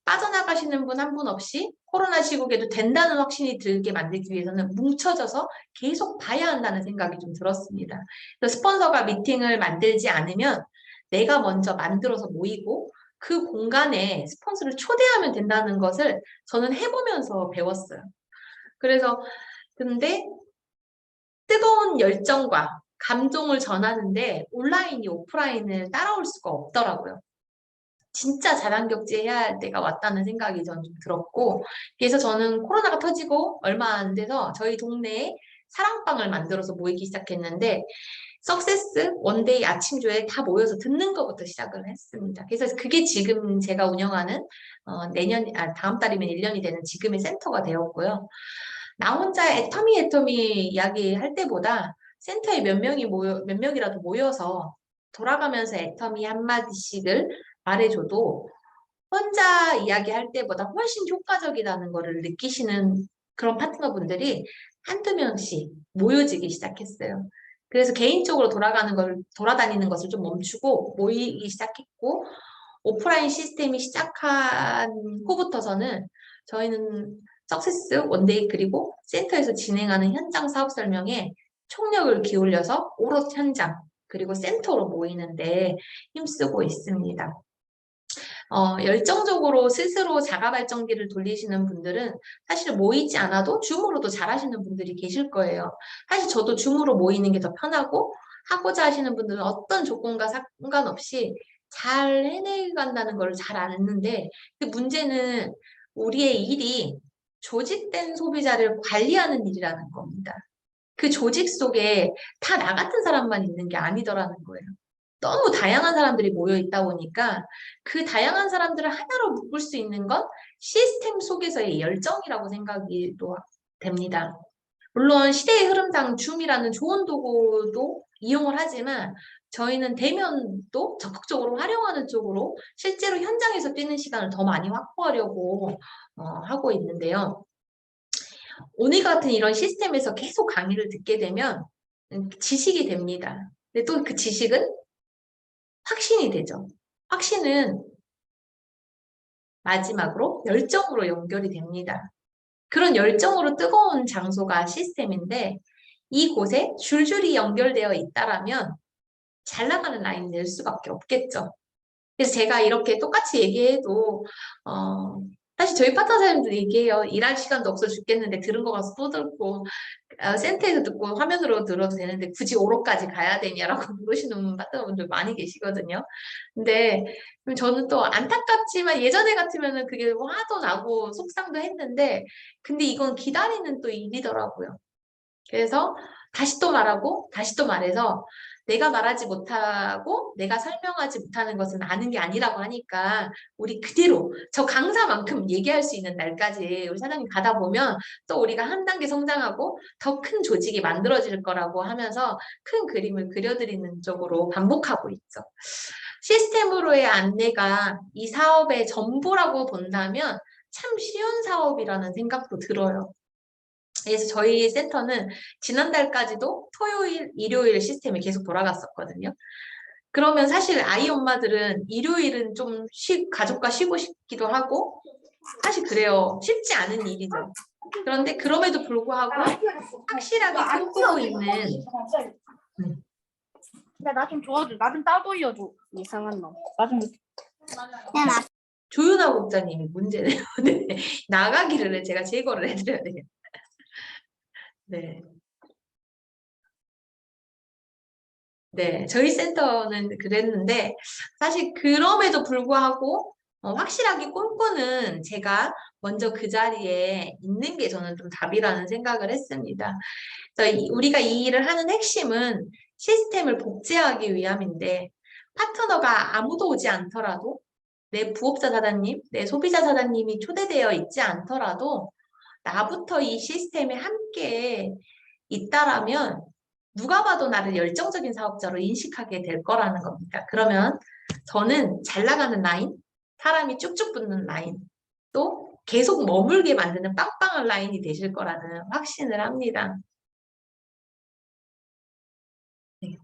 빠져나가시는 분 한 분 없이 코로나 시국에도 된다는 확신이 들게 만들기 위해서는 뭉쳐져서 계속 봐야 한다는 생각이 좀 들었습니다. 그래서 스폰서가 미팅을 만들지 않으면 내가 먼저 만들어서 모이고 그 공간에 스폰서를 초대하면 된다는 것을 저는 해보면서 배웠어요. 그래서 근데 뜨거운 열정과 감동을 전하는데 온라인이 오프라인을 따라올 수가 없더라고요. 진짜 자단격제 해야 할 때가 왔다는 생각이 저는 좀 들었고 그래서 저는 코로나가 터지고 얼마 안 돼서 저희 동네에 사랑방을 만들어서 모이기 시작했는데 석세스 원데이 아침조에 다 모여서 듣는 것부터 시작을 했습니다. 그래서 그게 지금 제가 운영하는 다음 달이면 1년이 되는 지금의 센터가 되었고요. 나 혼자 애터미 이야기할 때보다 센터에 몇 명이라도 모여서 돌아가면서 애터미 한마디씩을 말해줘도 혼자 이야기할 때보다 훨씬 효과적이라는 것을 느끼시는 그런 파트너분들이 한두 명씩 모여지기 시작했어요. 그래서 개인적으로 돌아다니는 것을 좀 멈추고 모이기 시작했고 오프라인 시스템이 시작한 후부터서는 저희는 석세스 원데이 그리고 센터에서 진행하는 현장 사업 설명에 총력을 기울여서 오롯 현장 그리고 센터로 모이는데 힘쓰고 있습니다. 열정적으로 스스로 자가 발전기를 돌리시는 분들은 사실 모이지 않아도 줌으로도 잘하시는 분들이 계실 거예요. 사실 저도 줌으로 모이는 게 더 편하고 하고자 하시는 분들은 어떤 조건과 상관없이 잘 해내간다는 걸 잘 아는데 그 문제는 우리의 일이 조직된 소비자를 관리하는 일이라는 겁니다. 그 조직 속에 다 나 같은 사람만 있는 게 아니더라는 거예요. 너무 다양한 사람들이 모여 있다 보니까 그 다양한 사람들을 하나로 묶을 수 있는 건 시스템 속에서의 열정이라고 생각이 또 됩니다. 물론 시대의 흐름상 줌이라는 좋은 도구도 이용을 하지만 저희는 대면도 적극적으로 활용하는 쪽으로 실제로 현장에서 뛰는 시간을 더 많이 확보하려고 하고 있는데요. 오늘 같은 이런 시스템에서 계속 강의를 듣게 되면 지식이 됩니다. 근데 또 그 지식은 확신이 되죠. 확신은 마지막으로 열정으로 연결이 됩니다. 그런 열정으로 뜨거운 장소가 시스템인데 이곳에 줄줄이 연결되어 있다라면 잘 나가는 라인이 될 수밖에 없겠죠. 그래서 제가 이렇게 똑같이 얘기해도 사실 저희 파트너 사장님도 얘기해요. 일할 시간도 없어 죽겠는데 들은 거 가서 또 듣고 센터에서 듣고 화면으로 들어도 되는데 굳이 오로까지 가야 되냐라고 물으시는 파트너분들 많이 계시거든요. 근데 저는 또 안타깝지만 예전에 같으면은 그게 화도 나고 속상도 했는데 근데 이건 기다리는 또 일이더라고요. 그래서 다시 또 말하고 다시 또 말해서 내가 말하지 못하고 내가 설명하지 못하는 것은 아는 게 아니라고 하니까 우리 그대로 저 강사만큼 얘기할 수 있는 날까지 우리 사장님 가다 보면 또 우리가 한 단계 성장하고 더 큰 조직이 만들어질 거라고 하면서 큰 그림을 그려드리는 쪽으로 반복하고 있죠. 시스템으로의 안내가 이 사업의 전부라고 본다면 참 쉬운 사업이라는 생각도 들어요. 그래서 저희 센터는 지난달까지도 토요일, 일요일 시스템이 계속 돌아갔었거든요. 그러면 사실 아이 엄마들은 일요일은 좀 가족과 쉬고 싶기도 하고 사실 그래요. 쉽지 않은 일이죠. 그런데 그럼에도 불구하고 확실하게 꿈꾸고 있는 야, 나 좀 도와줘. 나 좀 따돌려줘. 이상한 놈. 나 좀. 조윤아 국장님이 문제네요. 네. 나가기를 해. 제가 제거를 해드려야 되겠다. 네. 네, 저희 센터는 그랬는데 사실 그럼에도 불구하고 확실하게 꿈꾸는 제가 먼저 그 자리에 있는 게 저는 좀 답이라는 생각을 했습니다. 그래서 우리가 이 일을 하는 핵심은 시스템을 복제하기 위함인데 파트너가 아무도 오지 않더라도 내 부업자 사장님, 내 소비자 사장님이 초대되어 있지 않더라도 나부터 이 시스템에 함께 있다라면 누가 봐도 나를 열정적인 사업자로 인식하게 될 거라는 겁니다. 그러면 저는 잘 나가는 라인, 사람이 쭉쭉 붙는 라인, 또 계속 머물게 만드는 빵빵한 라인이 되실 거라는 확신을 합니다. 네.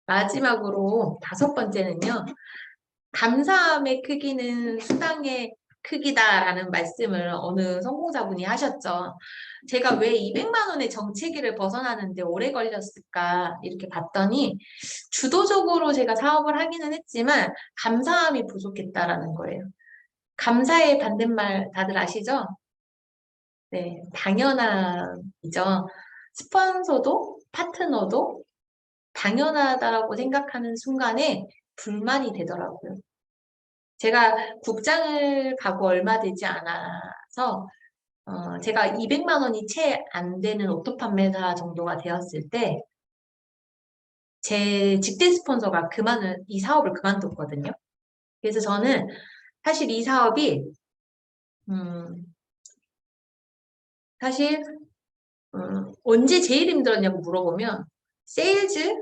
마지막으로 5번째는요. 감사함의 크기는 수당의 크기다라는 말씀을 어느 성공자분이 하셨죠. 제가 왜 200만 원의 정체기를 벗어나는데 오래 걸렸을까 이렇게 봤더니 주도적으로 제가 사업을 하기는 했지만 감사함이 부족했다라는 거예요. 감사의 반대말 다들 아시죠? 네, 당연함이죠. 스폰서도 파트너도 당연하다라고 생각하는 순간에 불만이 되더라고요. 제가 국장을 가고 얼마 되지 않아서 제가 200만 원이 채 안 되는 오토 판매사 정도가 되었을 때 제 직대 스폰서가 이 사업을 그만뒀거든요. 그래서 저는 사실 이 사업이 사실 언제 제일 힘들었냐고 물어보면 세일즈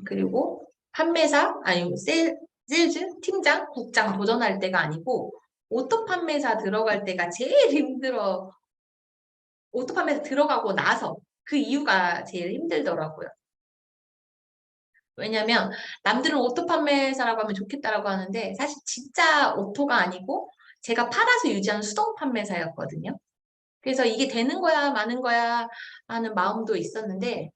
그리고 판매사 아니 세일즈 팀장 국장 도전할 때가 아니고 오토 판매사 들어갈 때가 제일 힘들어. 오토 판매사 들어가고 나서 그 이유가 제일 힘들더라고요. 왜냐면 남들은 오토 판매사라고 하면 좋겠다라고 하는데 사실 진짜 오토가 아니고 제가 팔아서 유지하는 수동 판매사였거든요. 그래서 이게 되는 거야 마는 거야 하는 마음도 있었는데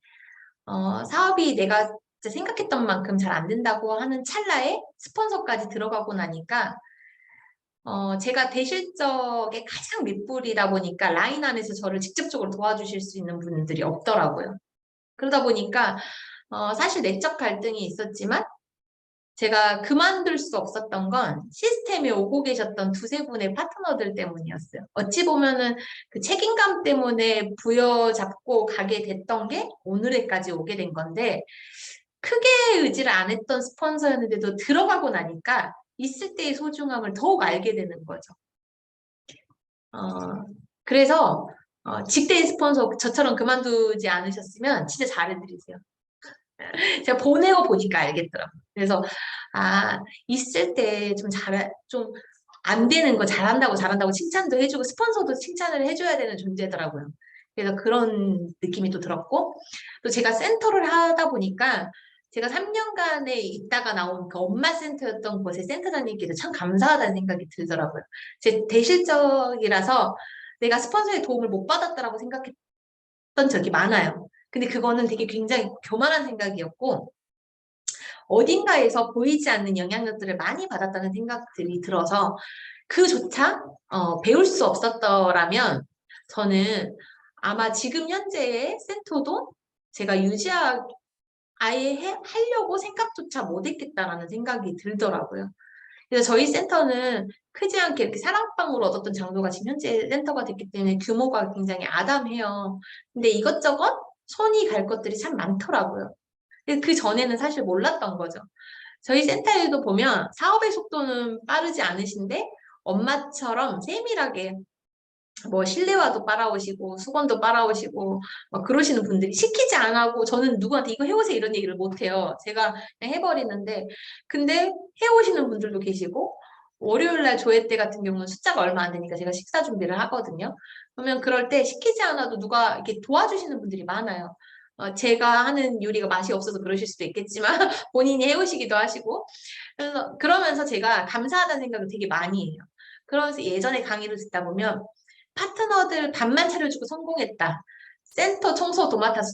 사업이 내가 진짜 생각했던 만큼 잘 안 된다고 하는 찰나에 스폰서까지 들어가고 나니까 제가 대실적의 가장 밑불이다 보니까 라인 안에서 저를 직접적으로 도와주실 수 있는 분들이 없더라고요. 그러다 보니까 사실 내적 갈등이 있었지만 제가 그만둘 수 없었던 건 시스템에 오고 계셨던 두세 분의 파트너들 때문이었어요. 어찌 보면은 그 책임감 때문에 부여잡고 가게 됐던 게 오늘에까지 오게 된 건데 크게 의지를 안 했던 스폰서였는데도 들어가고 나니까 있을 때의 소중함을 더욱 알게 되는 거죠. 그래서 직대의 스폰서 저처럼 그만두지 않으셨으면 진짜 잘해드리세요. 제가 보내고 보니까 알겠더라고요. 그래서 있을 때 좀 안 되는 거 잘한다고 칭찬도 해주고 스폰서도 칭찬을 해줘야 되는 존재더라고요. 그래서 그런 느낌이 또 들었고 또 제가 센터를 하다 보니까 제가 3년간에 있다가 나온 그 엄마 센터였던 곳의 센터장님께서 참 감사하다는 생각이 들더라고요. 제 대실적이라서 내가 스폰서의 도움을 못 받았다라고 생각했던 적이 많아요. 근데 그거는 되게 굉장히 교만한 생각이었고 어딘가에서 보이지 않는 영향력들을 많이 받았다는 생각들이 들어서 그조차 배울 수 없었더라면 저는 아마 지금 현재의 센터도 제가 하려고 생각조차 못했겠다라는 생각이 들더라고요. 그래서 저희 센터는 크지 않게 이렇게 사랑방으로 얻었던 장소가 지금 현재 센터가 됐기 때문에 규모가 굉장히 아담해요. 근데 이것저것 손이 갈 것들이 참 많더라고요. 그 전에는 사실 몰랐던 거죠. 저희 센터에도 보면 사업의 속도는 빠르지 않으신데 엄마처럼 세밀하게 뭐 실내화도 빨아오시고 수건도 빨아오시고 막 그러시는 분들이 시키지 안 하고 저는 누구한테 이거 해오세요 이런 얘기를 못 해요. 제가 그냥 해버리는데 근데 해오시는 분들도 계시고 월요일날 조회 때 같은 경우는 숫자가 얼마 안 되니까 제가 식사 준비를 하거든요. 그러면 그럴 때 시키지 않아도 누가 이렇게 도와주시는 분들이 많아요. 제가 하는 요리가 맛이 없어서 그러실 수도 있겠지만 본인이 해오시기도 하시고 그러면서 제가 감사하다는 생각을 되게 많이 해요. 그러면서 예전에 강의를 듣다 보면 파트너들 밥만 차려주고 성공했다. 센터 청소 도맡아서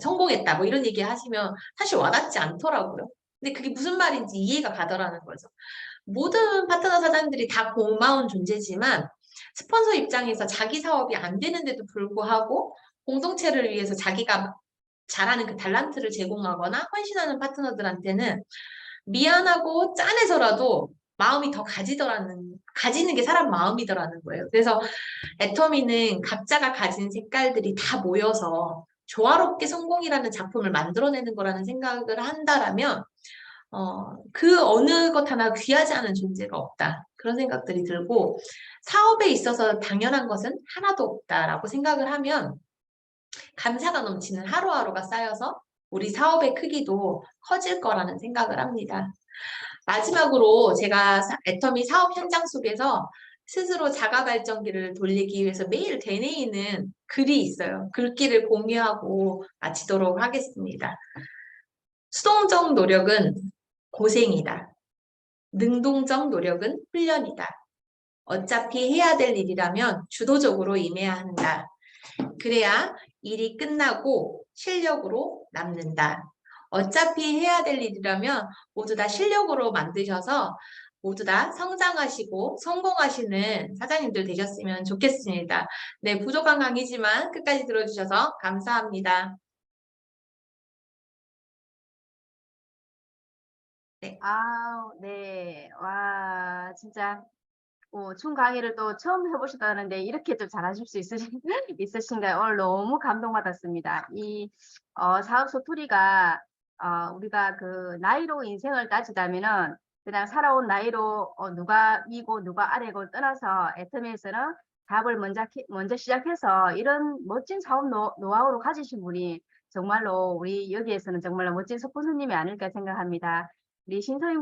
성공했다. 뭐 이런 얘기 하시면 사실 와닿지 않더라고요. 근데 그게 무슨 말인지 이해가 가더라는 거죠. 모든 파트너 사장들이 다 고마운 존재지만 스폰서 입장에서 자기 사업이 안 되는데도 불구하고 공동체를 위해서 자기가 잘하는 그 달란트를 제공하거나 헌신하는 파트너들한테는 미안하고 짠해서라도 마음이 더 가지는 게 사람 마음이더라는 거예요. 그래서 애터미는 각자가 가진 색깔들이 다 모여서 조화롭게 성공이라는 작품을 만들어내는 거라는 생각을 한다라면 그 어느 것 하나 귀하지 않은 존재가 없다. 그런 생각들이 들고 사업에 있어서 당연한 것은 하나도 없다라고 생각을 하면 감사가 넘치는 하루하루가 쌓여서 우리 사업의 크기도 커질 거라는 생각을 합니다. 마지막으로 제가 애터미 사업 현장 속에서 스스로 자가 발전기를 돌리기 위해서 매일 되뇌이는 글이 있어요. 글귀를 공유하고 마치도록 하겠습니다. 수동적 노력은 고생이다. 능동적 노력은 훈련이다. 어차피 해야 될 일이라면 주도적으로 임해야 한다. 그래야 일이 끝나고 실력으로 남는다. 어차피 해야 될 일이라면 모두 다 실력으로 만드셔서 모두 다 성장하시고 성공하시는 사장님들 되셨으면 좋겠습니다. 네, 부족한 강의지만 끝까지 들어주셔서 감사합니다. 네. 네. 와, 진짜 춤 강의를 또 처음 해보시다는데 이렇게 좀 잘하실 수 있으신가요? 오늘 너무 감동받았습니다. 이 사업 소투리가 우리가 그 나이로 인생을 따지자면은 그냥 살아온 나이로 누가 위고 누가 아래고 떠나서 애터미에서는 사업을 먼저 시작해서 이런 멋진 사업 노하우를 가지신 분이 정말로 우리 여기에서는 정말로 멋진 스폰서님이 아닐까 생각합니다. 우리 신서윤